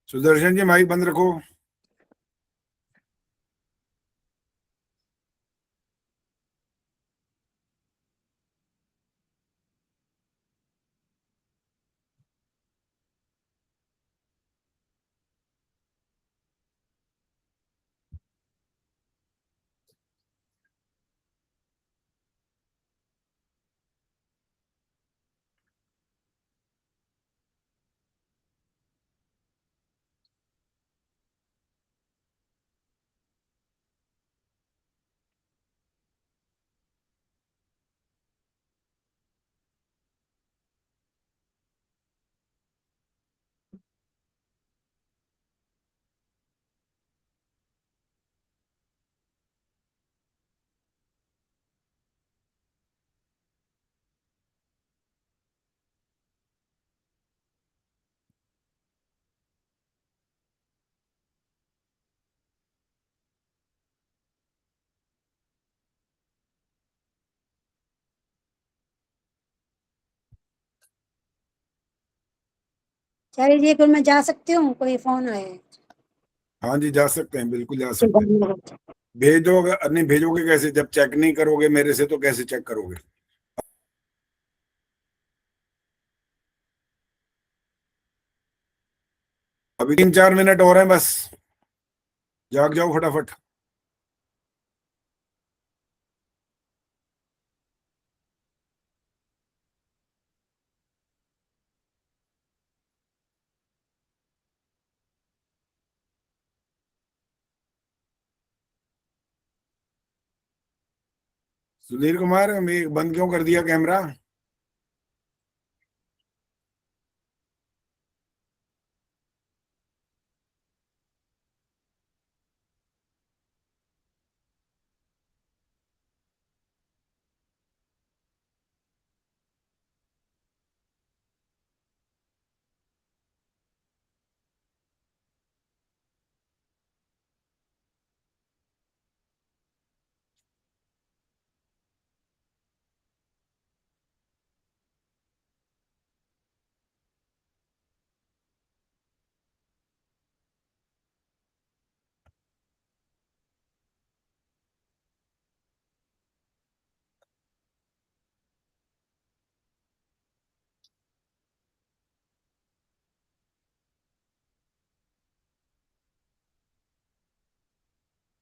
सुदर्शन जी माइक बंद रखो। आचार्य जी, अगर मैं जा सकती हूँ, कोई फोन आया है। हाँ जी, जा सकते हैं, बिल्कुल जा सकते हैं। भेज दो। अगर नहीं भेजोगे कैसे, जब चेक नहीं करोगे मेरे से तो कैसे चेक करोगे? अभी 3-4 मिनट और हैं बस, जाग जाओ फटाफट। सुधीर कुमार, मैं बंद क्यों कर दिया कैमरा?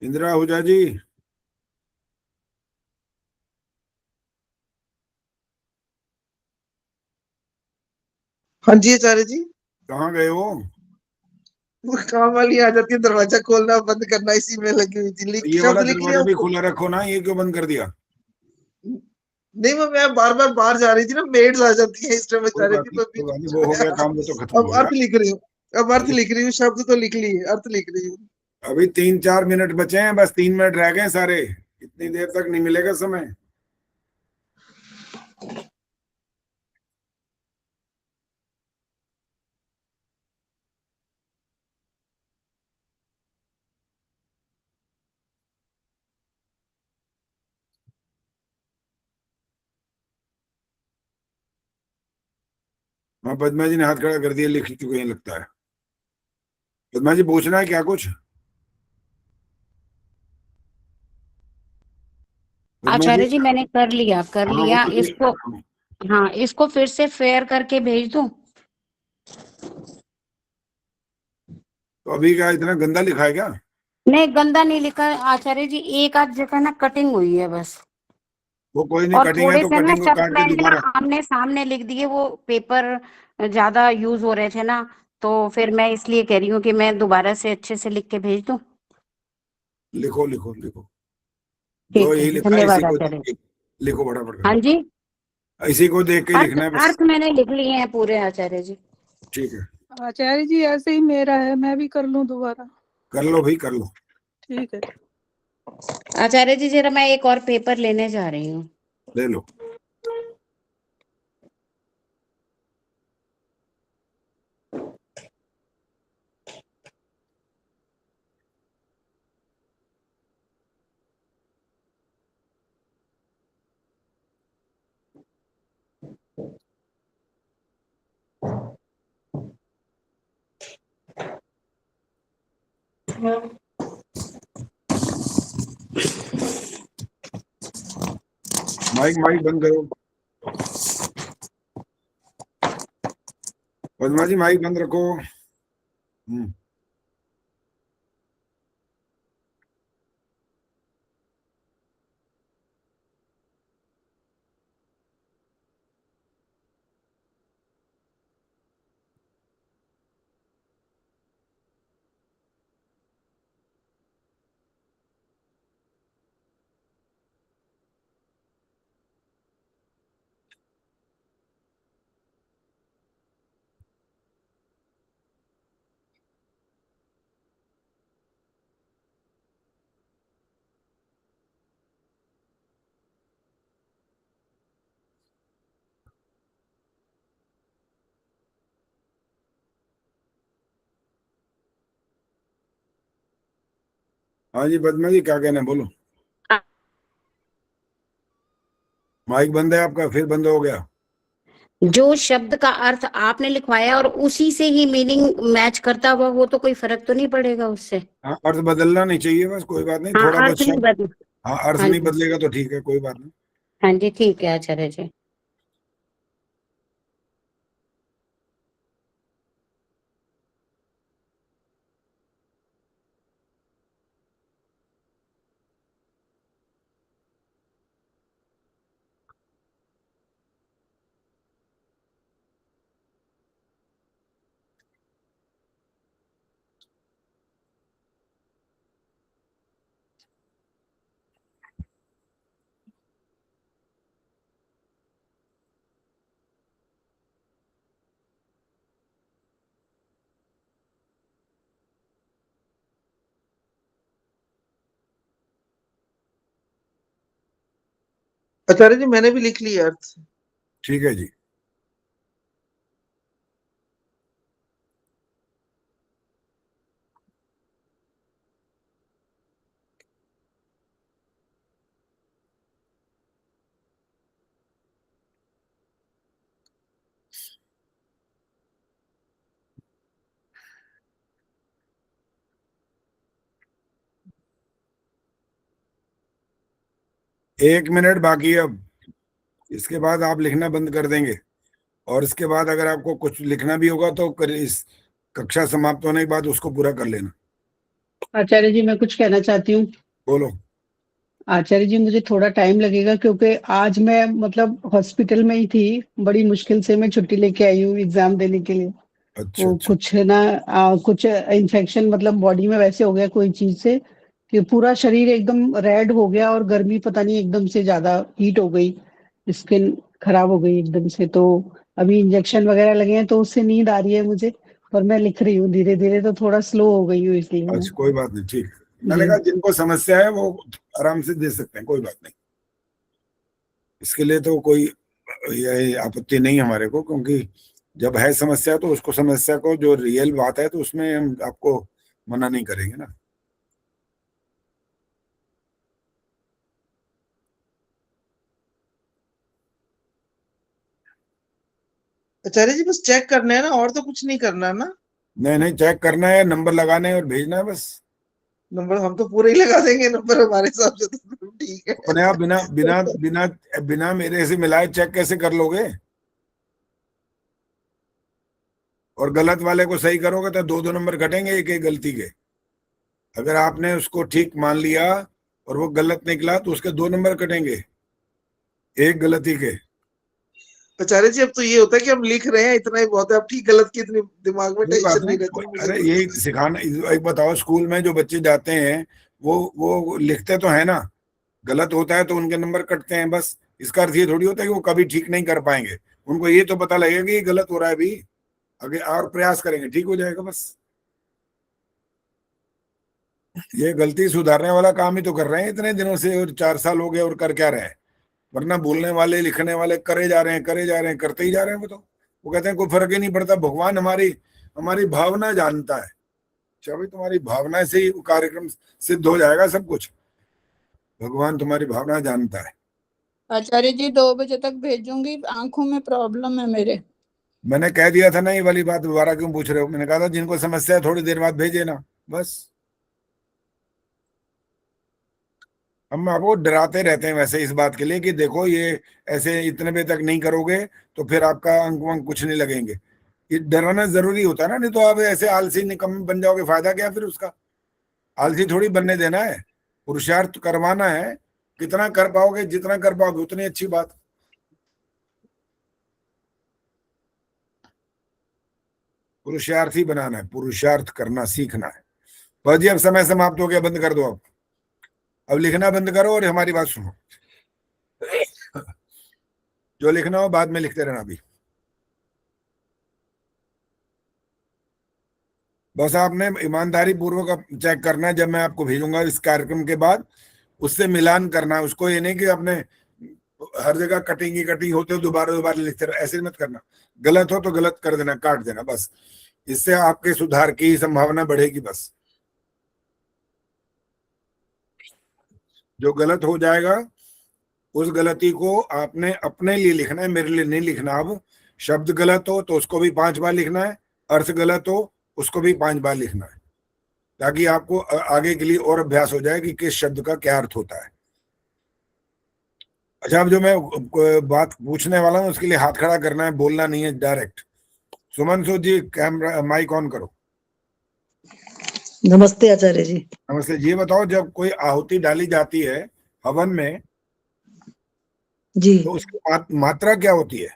इंदिरा आहूजा जी, हाँ जी आचार्य जी। कहाँ गए हो? वो काम वाली आ जाती है, दरवाजा खोलना बंद करना इसी में लगी हुई थी। ये वाला शब्द लिख लिया दरवाजा भी उसको। खुला रखो ना, ये क्यों बंद कर दिया? नहीं, वो मैं बार बार बाहर जा रही थी ना, मेड्स आ जाती है इस टाइम कोई आचार्य बात जी, नहीं, तो कोई अभी बात नहीं, वो हो गया काम, वो तो खत्म हो अब गया। अर्थ लिख रही हूँ। अब अर्थ लिख रही हूँ, शब्द तो लिख लिए, अर्थ लिख रही हूँ। अभी 3-4 मिनट बचे हैं, बस 3 मिनट रह गए सारे। इतनी देर तक नहीं मिलेगा समय। हाँ, पद्मा जी ने हाथ खड़ा कर दिया, लिख चुके हैं लगता है। पद्मा जी पूछना है क्या कुछ? पद्मा जी, आचार्य जी मैंने कर हाँ वो लिया तो इसको। हाँ, हाँ, इसको फिर से फेयर करके भेज दूं? तो अभी क्या इतना गंदा लिखा है क्या? नहीं, गंदा नहीं लिखा है आचार्य जी, एक आध जगह ना कटिंग हुई है बस। वो कोई नहीं, और कटिंग है थोड़े तो से ना कटिंग को शब्द काट के मैंने ना दोबारा आमने सामने लिख दिए, वो पेपर ज्यादा यूज हो रहे थे ना, तो फिर मैं इसलिए कह रही हूँ कि मैं दोबारा से अच्छे से लिख के भेज दूं। लिखो लिखो लिखो। जो ठीक है, यही लिखा है इसी धन्यवाद को आचार्य देख जी। के लिखो फटाफट हाँ करके। जी, इसी को देख के ही अर्थ लिखना है बस। अर्थ मैंने लिख लिए हैं पूरे आचार्य जी। ठीक है, आचार्य जी ऐसे ही मेरा है, मैं भी कर लूं दोबारा? कर लो भाई, कर लो। ठीक है। आचार्य जी जरा मैं एक और पेपर लेने जा रही हूँ। ले लो। माइक माइक बंद करो। पद्मा जी माइक बंद रखो। हाँ जी पद्मा जी क्या कहना है, बोलो। माइक बंद है आपका, फिर बंद हो गया। जो शब्द का अर्थ आपने लिखवाया और उसी से ही मीनिंग मैच करता हुआ, वो तो कोई फर्क तो नहीं पड़ेगा उससे? हाँ, अर्थ बदलना नहीं चाहिए, बस कोई बात नहीं। हाँ, थोड़ा बहुत अर्थ नहीं शब्द, बदल। हाँ अर्थ हाँ नहीं जी, बदलेगा तो ठीक है, कोई बात नहीं। हाँ जी, ठीक है आचार्य जी। आचार्य जी मैंने भी लिख लिया अर्थ। ठीक है जी। एक मिनट बाकी है अब, इसके बाद आप लिखना बंद कर देंगे। और इसके बाद अगर आपको कुछ लिखना भी होगा तो इस कक्षा समाप्त होने के बाद उसको पूरा कर लेना। आचार्य जी मैं कुछ कहना चाहती हूँ। बोलो। आचार्य जी मुझे थोड़ा टाइम लगेगा क्योंकि आज मैं मतलब हॉस्पिटल में ही थी, बड़ी मुश्किल से मैं छुट्टी लेके आई हूँ एग्जाम देने के लिए। अच्छा वो अच्छा। कुछ ना कुछ इन्फेक्शन मतलब बॉडी में वैसे हो गया कोई चीज से कि पूरा शरीर एकदम रेड हो गया और गर्मी पता नहीं एकदम से ज्यादा हीट हो गई, स्किन खराब हो गई एकदम से। तो अभी इंजेक्शन वगैरह लगे हैं तो उससे नींद आ रही है मुझे, पर मैं लिख रही हूँ धीरे धीरे, तो थोड़ा स्लो हो गई हूँ इसलिए मैं। अच्छा कोई बात नहीं, ठीक है। मैंने जी कहा जिनको समस्या है वो आराम से दे सकते हैं, कोई बात नहीं। इसके लिए तो कोई ये आपत्ति नहीं हमारे को, क्योंकि जब है समस्या तो उसको, समस्या को जो रियल बात है तो उसमें हम आपको मना नहीं करेंगे ना। आचार्य जी बस चेक करना है ना, और तो कुछ नहीं करना ना? नहीं नहीं, चेक करना है, नंबर लगाने हैं और भेजना है बस। नंबर हम तो पूरे ही लगा देंगे, नंबर हमारे हिसाब से तो ठीक है। अपने आप बिना बिना बिना बिना मेरे से मिलाए चेक कैसे कर लोगे? और गलत वाले को सही करोगे तो दो दो नंबर घटेंगे एक एक गलती के। अगर आपने उसको ठीक मान लिया और वो गलत निकला तो उसके दो नंबर कटेंगे एक गलती के। आचार्य जी अब तो ये होता है कि हम लिख रहे हैं, इतना ही बहुत है, अब ठीक गलत की इतनी दिमाग में कोई बात टेंशन नहीं रहती नहीं। मुझे अरे तो। यही सिखाना। एक बताओ, स्कूल में जो बच्चे जाते हैं वो लिखते तो है ना, गलत होता है तो उनके नंबर कटते हैं बस। इसका अर्थ ये थोड़ी होता है कि वो कभी ठीक नहीं कर पाएंगे। उनको ये तो पता लगेगा कि ये गलत हो रहा है, अभी आगे और प्रयास करेंगे ठीक हो जाएगा बस। ये गलती सुधारने वाला काम ही तो कर रहे हैं इतने दिनों से, और 4 साल हो गए और कर क्या रहे हैं? वरना बोलने वाले लिखने वाले करे जा रहे हैं करे जा रहे हैं करते ही जा रहे हैं। वो कहते हैं कोई फर्क ही नहीं पड़ता, भगवान हमारी हमारी भावना जानता है। अच्छा भाई, तुम्हारी भावना से ही कार्यक्रम सिद्ध हो जाएगा सब कुछ। भगवान तुम्हारी भावना जानता है। आचार्य जी 2 बजे तक भेजूंगी, आंखों में प्रॉब्लम है मेरे। मैंने कह दिया था ना, ये वाली बात दोबारा क्यों पूछ रहे हो? मैंने कहा था जिनको समस्या है थोड़ी देर बाद भेजे ना, बस। हम आपको डराते रहते हैं वैसे इस बात के लिए कि देखो ये ऐसे इतने बजे तक नहीं करोगे तो फिर आपका अंक वंक कुछ नहीं लगेंगे। ये डराना जरूरी होता है ना, नहीं तो आप ऐसे आलसी निकम्मे बन जाओगे, फायदा क्या फिर उसका। आलसी थोड़ी बनने देना है, पुरुषार्थ करवाना है। कितना कर पाओगे, जितना कर पाओगे उतनी अच्छी बात। पुरुषार्थी बनाना है, पुरुषार्थ करना सीखना है। बस जी अब समय समाप्त हो गया, बंद कर दो। अब लिखना बंद करो और हमारी बात सुनो। जो लिखना हो बाद में लिखते रहना। अभी बस आपने ईमानदारी पूर्वक चेक करना है, जब मैं आपको भेजूंगा इस कार्यक्रम के बाद उससे मिलान करना है उसको। ये नहीं कि आपने हर जगह कटिंग होते हो दोबारा दोबारा लिखते रहो, ऐसे मत करना। गलत हो तो गलत कर देना, काट देना, बस। इससे आपके सुधार की संभावना बढ़ेगी। बस जो गलत हो जाएगा उस गलती को आपने अपने लिए लिखना है, मेरे लिए नहीं लिखना। अब शब्द गलत हो तो उसको भी 5 बार लिखना है, अर्थ गलत हो उसको भी 5 बार लिखना है, ताकि आपको आगे के लिए और अभ्यास हो जाए कि किस शब्द का क्या अर्थ होता है। अच्छा, अब जो मैं बात पूछने वाला हूं उसके लिए हाथ खड़ा करना है, बोलना नहीं है डायरेक्ट। सुमन सो जी, कैमरा माइक ऑन करो। नमस्ते आचार्य जी। नमस्ते जी। बताओ, जब कोई आहुति डाली जाती है हवन में जी, तो उसकी मात्रा क्या होती है?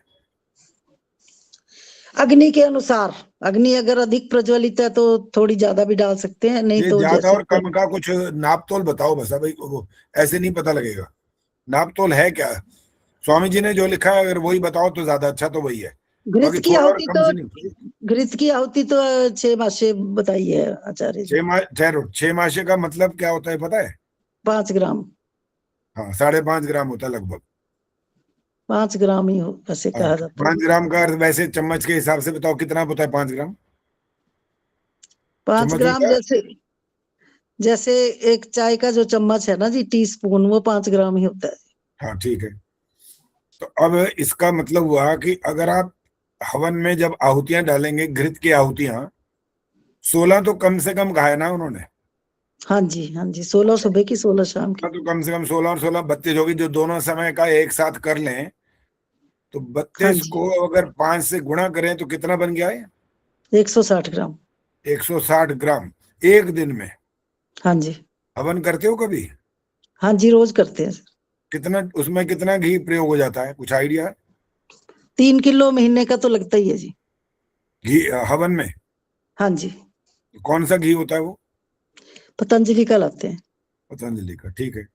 अग्नि के अनुसार। अग्नि अगर अधिक प्रज्वलित है तो थोड़ी ज्यादा भी डाल सकते हैं, नहीं ये तो ज्यादा जैसे और कम का कुछ नाप तोल बताओ बस। भाई वो ऐसे नहीं पता लगेगा, नाप तोल है क्या? स्वामी जी ने जो लिखा है अगर वही बताओ तो ज्यादा अच्छा, तो वही है। घृत की थोड़ा और आहुति कम तो से नहीं। घृत की आहुति तो 6 मासे बताई है आचार्य जी। 6 मासे का मतलब क्या होता है पता है? 5 ग्राम। हाँ, 5.5 ग्राम होता है लगभग। 5 ग्राम ही हो वैसे कहा जाता है। 5 ग्राम का अर्थ वैसे चम्मच के हिसाब से बताओ कितना होता है 5 ग्राम? 5 चम्मच ग्राम होता है? जैसे एक चाय का जो चम्मच है ना जी, टीस्पून, वो 5 ग्राम ही होता है। हाँ ठीक है। तो अब इसका मतलब हुआ कि अगर आप हवन में जब आहुतियां डालेंगे, घृत की आहुतियां 16 तो कम से कम कहा है ना उन्होंने? हाँ जी, हाँ जी, 16 सुबह की 16 शाम की। तो कम से कम 16 और 16 32 होगी, जो दोनों समय का एक साथ कर लें तो 32 को अगर 5 से गुणा करें तो कितना बन गया है? 160 ग्राम। 160 ग्राम एक दिन में। हाँ जी, हवन करते हो कभी? हाँ जी, रोज करते हैं। कितना उसमें कितना घी प्रयोग हो जाता है, कुछ आइडिया है? 3 किलो महीने का तो लगता ही है जी घी हवन में? हाँ जी, कौन सा घी होता है वो? पतंजलि का लाते हैं। पतंजलि का, ठीक है।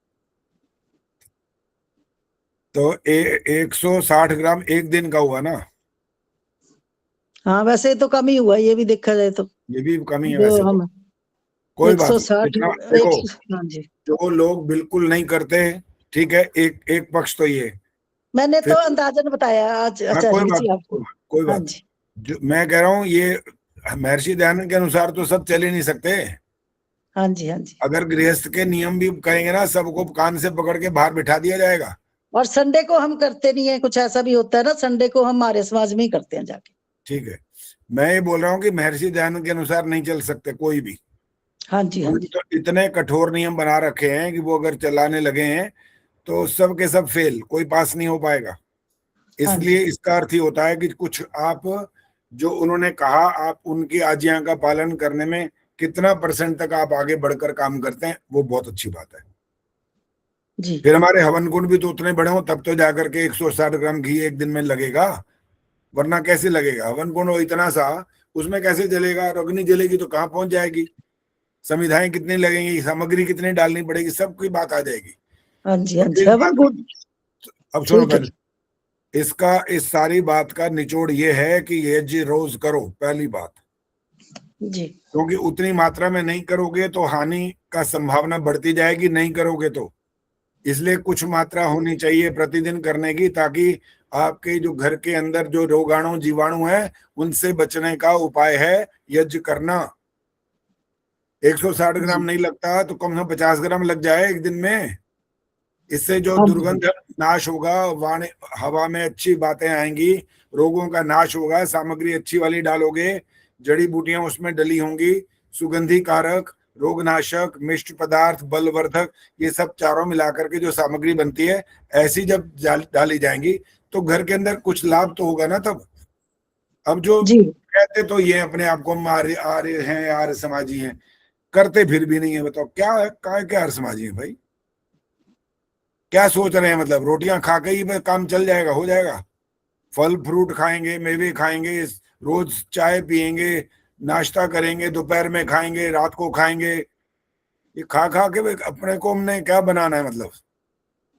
तो 160 ग्राम एक दिन का हुआ ना? हाँ, वैसे तो कम ही हुआ, ये भी देखा जाए तो। ये भी कमी है जो वैसे हम तो। कोई बात 160 नहीं। देखो, हाँ जी, जो लोग बिल्कुल नहीं करते, ठीक है, एक पक्ष तो ये। मैंने फिर तो अंदाजन बताया आज हाँ, कोई आचार्य बात जी आपको। कोई हाँ बात। जी, जो मैं कह रहा हूँ, ये महर्षि दयानंद के अनुसार तो सब चल ही नहीं सकते। हाँ जी, हाँ जी। अगर गृहस्थ के नियम भी कहेंगे ना, सबको कान से पकड़ के बाहर बिठा दिया जाएगा। और संडे को हम करते नहीं है, कुछ ऐसा भी होता है ना, संडे को हम हमारे समाज में ही करते हैं जाके। ठीक है, मैं ये बोल रहा हूँ कि महर्षि दयानंद के अनुसार नहीं चल सकते कोई भी। हाँ जी, हाँ जी, तो इतने कठोर नियम बना रखे हैं कि वो अगर चलाने लगे हैं तो सब के सब फेल, कोई पास नहीं हो पाएगा। इसलिए इसका अर्थ ही होता है कि कुछ आप जो उन्होंने कहा, आप उनकी आज्ञा का पालन करने में कितना % तक आप आगे बढ़कर काम करते हैं, वो बहुत अच्छी बात है जी। फिर हमारे हवन कुंड भी तो उतने बड़े हो तब तो जाकर के 160 ग्राम घी एक दिन में लगेगा, वरना कैसे लगेगा? हवन कुंड हो इतना सा, उसमें कैसे जलेगा? अग्नि जलेगी तो कहाँ पहुंच जाएगी? संविधाएं कितनी लगेंगी, सामग्री कितनी डालनी पड़ेगी, सबकी बात आ जाएगी। हाँ जी, हाँ जी, हवन कुंड। अब सुनो पहले, इस सारी बात का निचोड़ ये है कि यज्ञ रोज करो, पहली बात जी। क्योंकि उतनी मात्रा में नहीं करोगे तो हानि का संभावना बढ़ती जाएगी, नहीं करोगे तो। इसलिए कुछ मात्रा होनी चाहिए प्रतिदिन करने की, ताकि आपके जो घर के अंदर जो रोगाणु जीवाणु है उनसे बचने का उपाय है यज्ञ करना। 160 ग्राम नहीं लगता तो कम से कम 50 ग्राम लग जाए एक दिन में। इससे जो दुर्गंध नाश होगा, हवा में अच्छी बातें आएंगी, रोगों का नाश होगा। सामग्री अच्छी वाली डालोगे, जड़ी बूटियां उसमें डली होंगी, सुगंधी कारक, रोगनाशक, मिष्ट पदार्थ, बलवर्धक, ये सब चारों मिलाकर के जो सामग्री बनती है, ऐसी जब डाली जाएंगी तो घर के अंदर कुछ लाभ तो होगा ना तब। अब जो कहते तो ये अपने आप को आर्य हैं, आर्य समाजी हैं, करते फिर भी नहीं है। बताओ क्या है, क्या आर्य समाजी है भाई? क्या सोच रहे हैं? मतलब रोटियां खा के ही काम चल जाएगा, हो जाएगा? फल फ्रूट खाएंगे, मेवे खाएंगे, रोज चाय पिएंगे, नाश्ता करेंगे, दोपहर में खाएंगे, रात को खाएंगे, ये खा खा के अपने को हमने क्या बनाना है? मतलब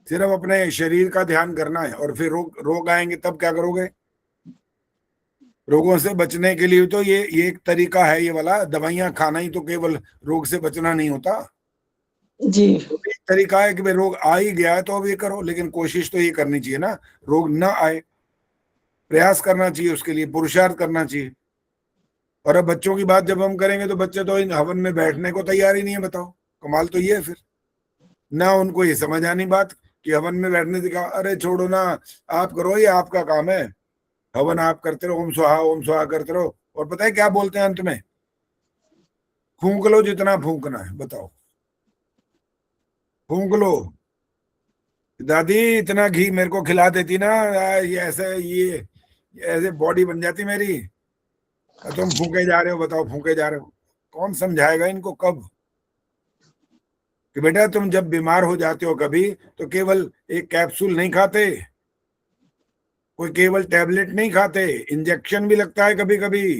सिर्फ अपने शरीर का ध्यान करना है, और फिर रोग आएंगे तब क्या करोगे? रोगों से बचने के लिए तो ये एक तरीका है, ये वाला दवाइयां खाना ही तो केवल रोग से बचना नहीं होता जी। तो एक तरीका है कि भाई रोग आ ही गया है तो अब ये करो, लेकिन कोशिश तो ये करनी चाहिए ना रोग ना आए, प्रयास करना चाहिए, उसके लिए पुरुषार्थ करना चाहिए। और अब बच्चों की बात जब हम करेंगे तो बच्चे तो इन हवन में बैठने को तैयार ही नहीं है। बताओ कमाल तो ये है फिर ना, उनको ये समझ आनी बात कि हवन में बैठने से कहा, अरे छोड़ो ना, आप करो, ये आपका काम है, हवन आप करते रहो, ओम स्वाहा करते रहो। और पता है क्या बोलते हैं अंत में? फूंक लो जितना फूंकना है। बताओ, फूंक लो। दादी इतना घी मेरे को खिला देती ना, ये ऐसे बॉडी बन जाती मेरी, तुम फूके जा रहे हो। बताओ फूके जा रहे हो, कौन समझाएगा इनको कब कि बेटा तुम जब बीमार हो जाते हो कभी तो केवल एक कैप्सूल नहीं खाते, कोई केवल टैबलेट नहीं खाते, इंजेक्शन भी लगता है कभी कभी।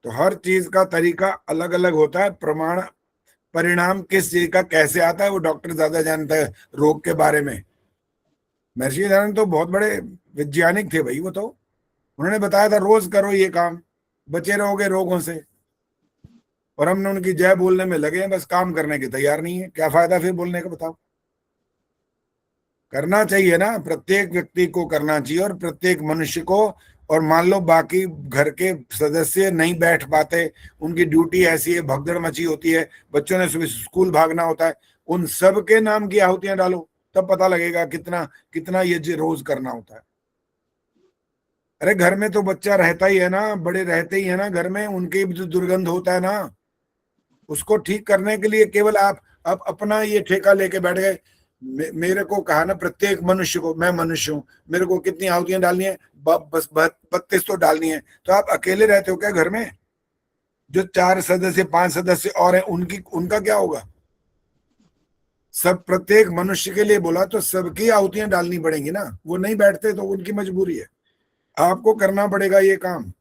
तो हर चीज का तरीका अलग अलग होता है। परिणाम किस चीज का कैसे आता है वो डॉक्टर ज्यादा जानता है रोग के बारे में। महर्षि दयानंद तो बहुत बड़े वैज्ञानिक थे भाई, वो तो उन्होंने बताया था रोज करो ये काम, बचे रहोगे रोगों से। और हमने उनकी जय बोलने में लगे हैं, बस काम करने के तैयार नहीं है। क्या फायदा फिर बोलने का? बताओ, करना चाहिए ना, प्रत्येक व्यक्ति को करना चाहिए और प्रत्येक मनुष्य को। और मान लो बाकी घर के सदस्य नहीं बैठ पाते, उनकी ड्यूटी ऐसी है, भगदड़ मची होती है, बच्चों ने सुबह स्कूल भागना होता है, उन सब के नाम की आहुतियां डालो, तब पता लगेगा कितना कितना यज्ञ रोज करना होता है। अरे घर में तो बच्चा रहता ही है ना, बड़े रहते ही है ना घर में, उनके भी तो दुर्गंध होता है ना, उसको ठीक करने के लिए केवल आप अपना ये ठेका लेके बैठ गए। मेरे को कहा ना प्रत्येक मनुष्य को, मैं मनुष्य हूं, मेरे को कितनी आहुतियां डालनी है? बस 32 तो डालनी है। तो आप अकेले रहते हो क्या घर में? जो 4 सदस्य 5 सदस्य और हैं उनका क्या होगा? सब प्रत्येक मनुष्य के लिए बोला तो सबकी आहुतियां डालनी पड़ेंगी ना, वो नहीं बैठते तो उनकी मजबूरी है, आपको करना पड़ेगा ये काम।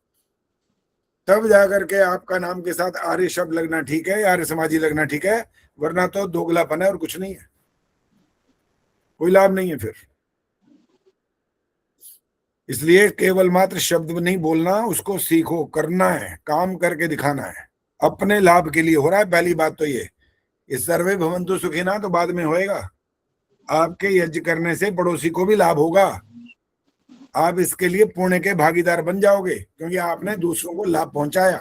तब जाकर के आपका नाम के साथ आर्य शब्द लगना ठीक है, आर्य समाजी लगना ठीक है, वरना तो दोगलापन है और कुछ नहीं है, कोई लाभ नहीं है फिर। इसलिए केवल मात्र शब्द नहीं बोलना, उसको सीखो, करना है, काम करके दिखाना है, अपने लाभ के लिए हो रहा है। पहली बात तो ये सर्वे भवन्तु सुखिनः तो बाद में होएगा। आपके यज्ञ करने से पड़ोसी को भी लाभ होगा, आप इसके लिए पुण्य के भागीदार बन जाओगे क्योंकि आपने दूसरों को लाभ पहुंचाया।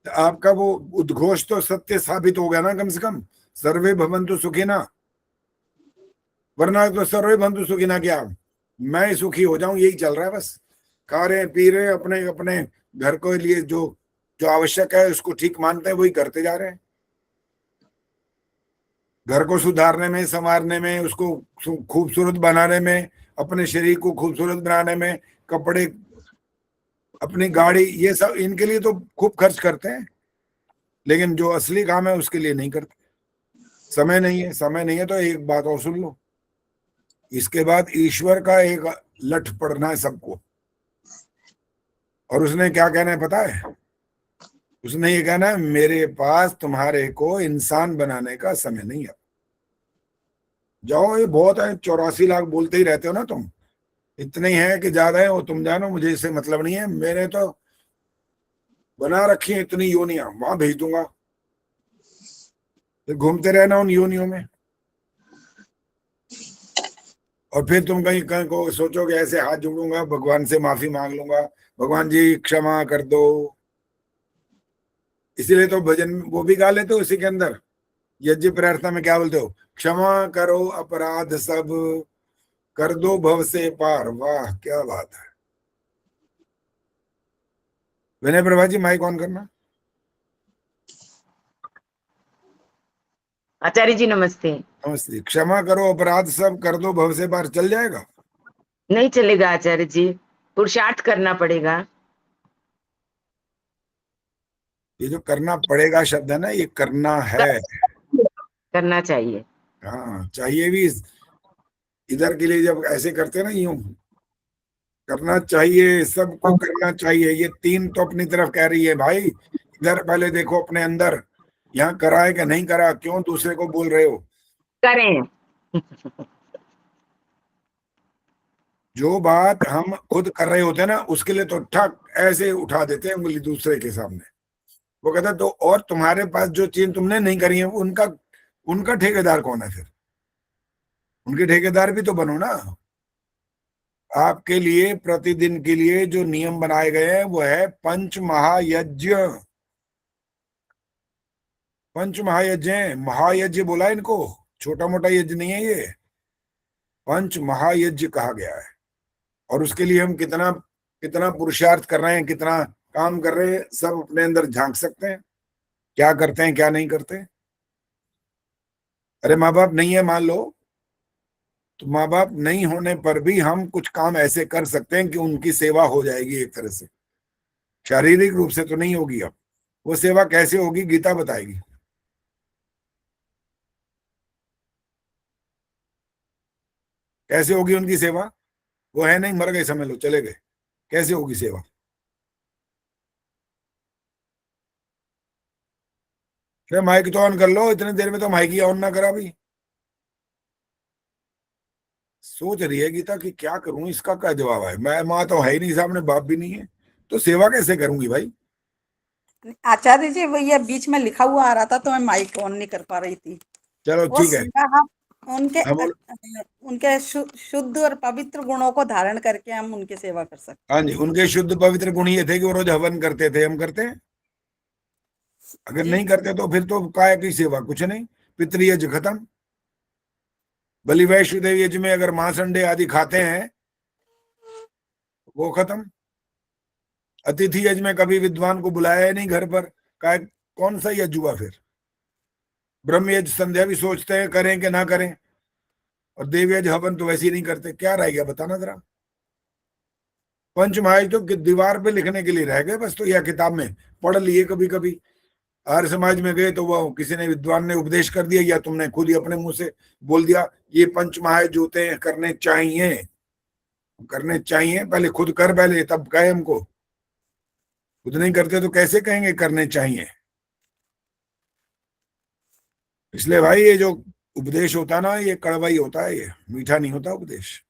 तो आपका वो उद्घोष तो सत्य साबित हो गया ना, कम से कम सर्वे भवन्तु सुखिनः। वरना तो सर्वे भवन्तु सुखिनः क्या, मैं सुखी हो जाऊं यही चल रहा है बस, खा रहे पी रहे, अपने अपने घर को लिए जो आवश्यक है उसको ठीक मानते हैं वही करते जा रहे हैं। घर को सुधारने में, संवारने में, उसको खूबसूरत बनाने में, अपने शरीर को खूबसूरत बनाने में, कपड़े, अपनी गाड़ी, ये सब इनके लिए तो खूब खर्च करते हैं, लेकिन जो असली काम है उसके लिए नहीं करते। समय नहीं है, समय नहीं है। तो एक बात और सुन लो, इसके बाद ईश्वर का एक लठ पड़ना है सबको, और उसने क्या कहना है पता है? उसने ये कहना है मेरे पास तुम्हारे को इंसान बनाने का समय नहीं है। जाओ, ये बहुत है, 84 लाख बोलते ही रहते हो ना तुम, इतने ही है कि ज्यादा है वो तुम जानो, मुझे इससे मतलब नहीं है। मैंने तो बना रखी है इतनी योनियां, वहां भेज दूंगा, फिर घूमते रहना उन योनियों में। और फिर तुम कहीं कहीं को सोचोगे ऐसे हाथ जोड़ूंगा, भगवान से माफी मांग लूंगा, भगवान जी क्षमा कर दो। इसीलिए तो भजन वो भी गा लेते हो इसी के अंदर, यज्ञ प्रार्थना में क्या बोलते हो? क्षमा करो अपराध सब, कर दो भव से पार। वाह क्या बात है। विनय प्रभा जी माइक ऑन करना। आचार्य जी नमस्ते। नमस्ते। क्षमा करो, अपराध सब कर दो, भव से पार चल जाएगा? नहीं चलेगा आचार्य जी, पुरुषार्थ करना पड़ेगा। ये जो करना पड़ेगा शब्द है ना, ये करना है, करना चाहिए। हाँ चाहिए भी। इधर के लिए जब ऐसे करते हैं ना, यूं करना चाहिए, सबको करना चाहिए, ये तीन तो अपनी तरफ कह रही है भाई। इधर पहले देखो अपने अंदर, यहाँ करा है कि नहीं करा, क्यों दूसरे को बोल रहे हो? करें। जो बात हम खुद कर रहे होते हैं ना, उसके लिए तो ठक ऐसे उठा देते हैं उंगली दूसरे के सामने। वो कहता है तो और तुम्हारे पास जो चीज तुमने नहीं करी है, उनका उनका ठेकेदार कौन है फिर? उनके ठेकेदार भी तो बनो ना। आपके लिए प्रतिदिन के लिए जो नियम बनाए गए हैं वो है पंच महायज्ञ। पंच महायज्ञ है, महायज्ञ बोला इनको, छोटा मोटा यज्ञ नहीं है ये, पंच महायज्ञ कहा गया है। और उसके लिए हम कितना कितना पुरुषार्थ कर रहे हैं, कितना काम कर रहे हैं, सब अपने अंदर झांक सकते हैं, क्या करते हैं क्या नहीं करते। अरे माँ बाप नहीं है मान लो, तो माँ बाप नहीं होने पर भी हम कुछ काम ऐसे कर सकते हैं कि उनकी सेवा हो जाएगी एक तरह से। शारीरिक रूप से तो नहीं होगी, अब वो सेवा कैसे होगी गीता बताएगी। कैसे होगी उनकी सेवा? वो है नहीं, मर गए, समझ लो चले गए, कैसे होगी सेवा? फिर माइक तो ऑन कर लो, इतनी देर में तो माइक ही ऑन ना करा भी। सोच रही है गीता कि क्या करूं, इसका क्या जवाब है? मैं माँ तो है ही नहीं सामने, बाप भी नहीं है, तो सेवा कैसे करूंगी भाई? आचार्य जी वो ये बीच में लिखा हुआ आ रहा था तो मैं माइक ऑन नहीं कर पा रही थी। चलो वो ठीक है। सेवा हम उनके हम उनके शुद्ध और पवित्र गुणों को धारण करके हम उनकी सेवा कर सकते हाँ जी, उनके शुद्ध पवित्र गुण ये थे कि वो रोज हवन करते थे, हम करते हैं? अगर जी। नहीं करते तो फिर तो काय की सेवा, कुछ नहीं, पितृयज्ञ खत्म। बलि वैष्णदेव यज्ञ में अगर मांस अंडे आदि खाते हैं वो खत्म। अतिथि यज्ञ में कभी विद्वान को बुलाया नहीं घर पर, काय कौन सा यज्ञ हुआ फिर? ब्रह्म यज्ञ संध्या भी सोचते हैं करें कि ना करें, और देव यज्ञ हवन तो वैसे ही नहीं करते, क्या रह गया बताना जरा? पंच महायज्ञ तो दीवार पे लिखने के लिए रह गए बस, तो या किताब में पढ़ लिए कभी कभी। आर्य समाज में गए तो वो किसी ने विद्वान ने उपदेश कर दिया, या तुमने खुद ही अपने मुंह से बोल दिया ये पंच महायज्ञ होते हैं, करने चाहिए, करने चाहिए। पहले खुद कर, पहले तब कहे हमको। खुद नहीं करते तो कैसे कहेंगे करने चाहिए? इसलिए भाई ये जो उपदेश होता ना, ये कड़वा ही होता है, ये मीठा नहीं होता उपदेश।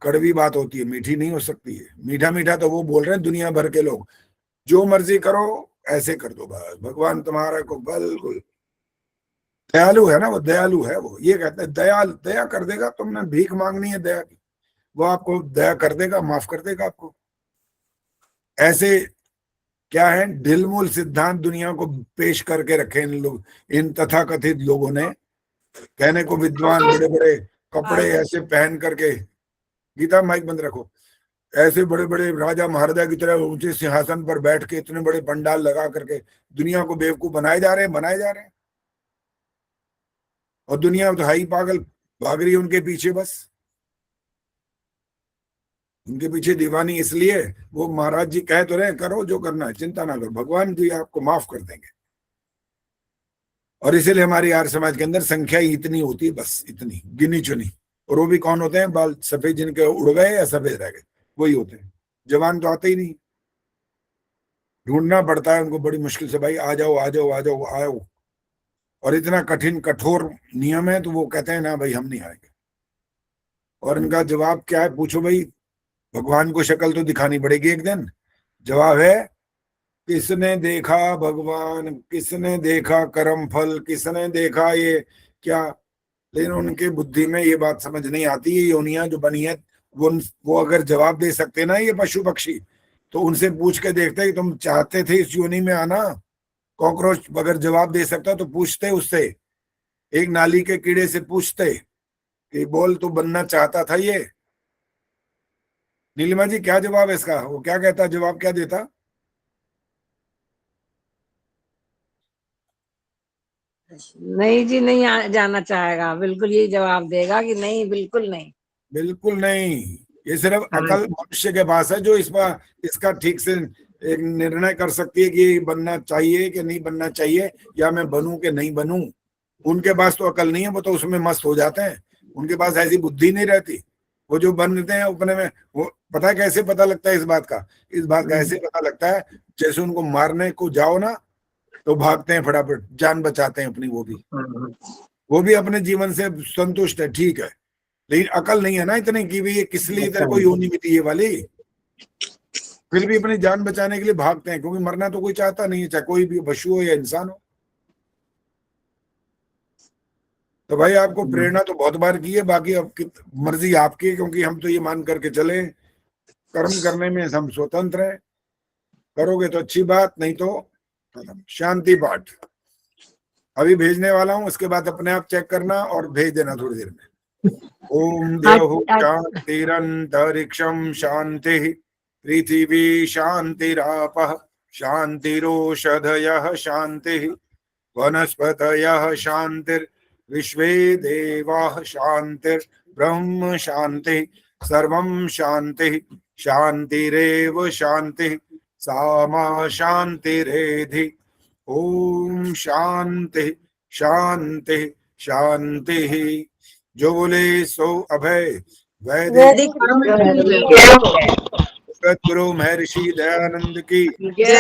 कड़वी बात होती है, मीठी नहीं हो सकती है। मीठा मीठा तो वो बोल रहे हैं दुनिया भर के लोग, जो मर्जी करो ऐसे कर दो बस, भगवान तुम्हारा को बिल्कुल दयालु है ना, वो दयालु है। वो ये कहते हैं दयाल दया कर देगा, तुमने भीख मांगनी है दया की, वो आपको दया कर देगा, माफ कर देगा आपको। ऐसे क्या है, ढिलमुल सिद्धांत दुनिया को पेश करके रखे इन लोग, इन तथाकथित लोगों ने। कहने को विद्वान, बड़े बड़े कपड़े ऐसे पहन करके, गीता माइक बंद रखो, ऐसे बड़े बड़े राजा महाराजा की तरह ऊंचे सिंहासन पर बैठ के इतने बड़े पंडाल लगा करके दुनिया को बेवकूफ बनाए जा रहे हैं, बनाए जा रहे हैं। और दुनिया तो हाई पागल भाग रही है उनके पीछे, बस उनके पीछे दीवानी। इसलिए वो महाराज जी कह तो रहे करो जो करना है, चिंता ना करो, भगवान जी आपको माफ कर देंगे। और इसीलिए हमारी आर्य समाज के अंदर संख्या ही इतनी होती है, बस इतनी गिनी चुनी। और वो भी कौन होते हैं? बाल सफेद जिनके उड़ गए या सफेद रह गए, वही होते हैं। जवान तो आते ही नहीं, ढूंढना पड़ता है उनको बड़ी मुश्किल से, भाई आ जाओ आ जाओ आ जाओ आओ। और इतना कठिन कठोर नियम है तो वो कहते हैं ना भाई हम नहीं आएंगे। और इनका जवाब क्या है पूछो भाई? भगवान को शक्ल तो दिखानी पड़ेगी एक दिन। जवाब है किसने देखा भगवान, किसने देखा कर्म फल, किसने देखा ये क्या? लेकिन उनके बुद्धि में ये बात समझ नहीं आती। ये योनियां जो बनी है वो अगर जवाब दे सकते ना ये पशु पक्षी, तो उनसे पूछ के देखते कि तुम चाहते थे इस योनि में आना। कॉकरोच अगर जवाब दे सकता तो पूछते उससे, एक नाली के कीड़े से पूछते कि बोल तू बनना चाहता था ये? नीलिमा जी क्या जवाब है इसका? वो क्या कहता, जवाब क्या देता? नहीं जी, नहीं जाना चाहेगा, बिल्कुल यही जवाब देगा कि नहीं, बिल्कुल नहीं। बिल्कुल नहीं। ये सिर्फ अकल मनुष्य के पास है जो इसका ठीक से एक निर्णय कर सकती है कि ये बनना चाहिए कि नहीं बनना चाहिए, या मैं बनूं कि नहीं बनूं। उनके पास तो अकल नहीं है, वो तो उसमें मस्त हो जाते हैं, उनके पास ऐसी बुद्धि नहीं रहती। वो जो बनते हैं अपने में, वो पता है कैसे पता लगता है इस बात का ऐसे पता लगता है जैसे उनको मारने को जाओ ना तो भागते हैं फटाफट, जान बचाते हैं अपनी। वो भी अपने जीवन से संतुष्ट है, ठीक है, लेकिन अकल नहीं है ना इतनी कि भी ये किस लिए तेरे को योनि मिली ये वाली, फिर भी अपनी जान बचाने के लिए भागते हैं, क्योंकि मरना तो कोई चाहता नहीं है, चाहे कोई भी पशु हो या इंसान हो। तो भाई आपको प्रेरणा तो बहुत बार की है, बाकी अब मर्जी आपकी, क्योंकि हम तो ये मान करके चले कर्म करने में हम स्वतंत्र हैं। करोगे तो अच्छी बात, नहीं तो शांति पाठ अभी भेजने वाला हूं, उसके बाद अपने आप चेक करना और भेज देना थोड़ी देर में। ओम देव शांतिरंतरिक्षम शांति पृथिवी शांतिरापः शांतिरोषधयः शांति वनस्पतयः शांतिर विश्वे देवाः शांतिर ब्रह्म शांति सर्वं शांति शांतिरेव शांति सामा शांतिरेधि। ओम शांति शांति शांति। जो बोले सो अभय वैदिक गुरु महर्षि दयानंद की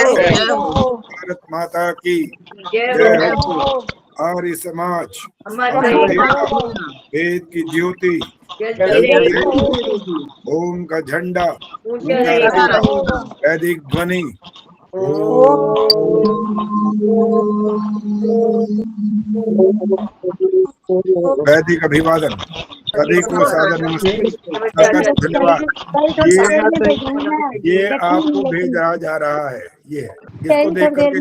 भारत माता की जय। आर्य समाज वेद की ज्योति, ओम का झंडा, वैदिक ध्वनि। वैदिक अभिवादन, सभी को सादर नमस्ते, धन्यवाद। ये आपको भेजा जा रहा है, ये इसको देख करके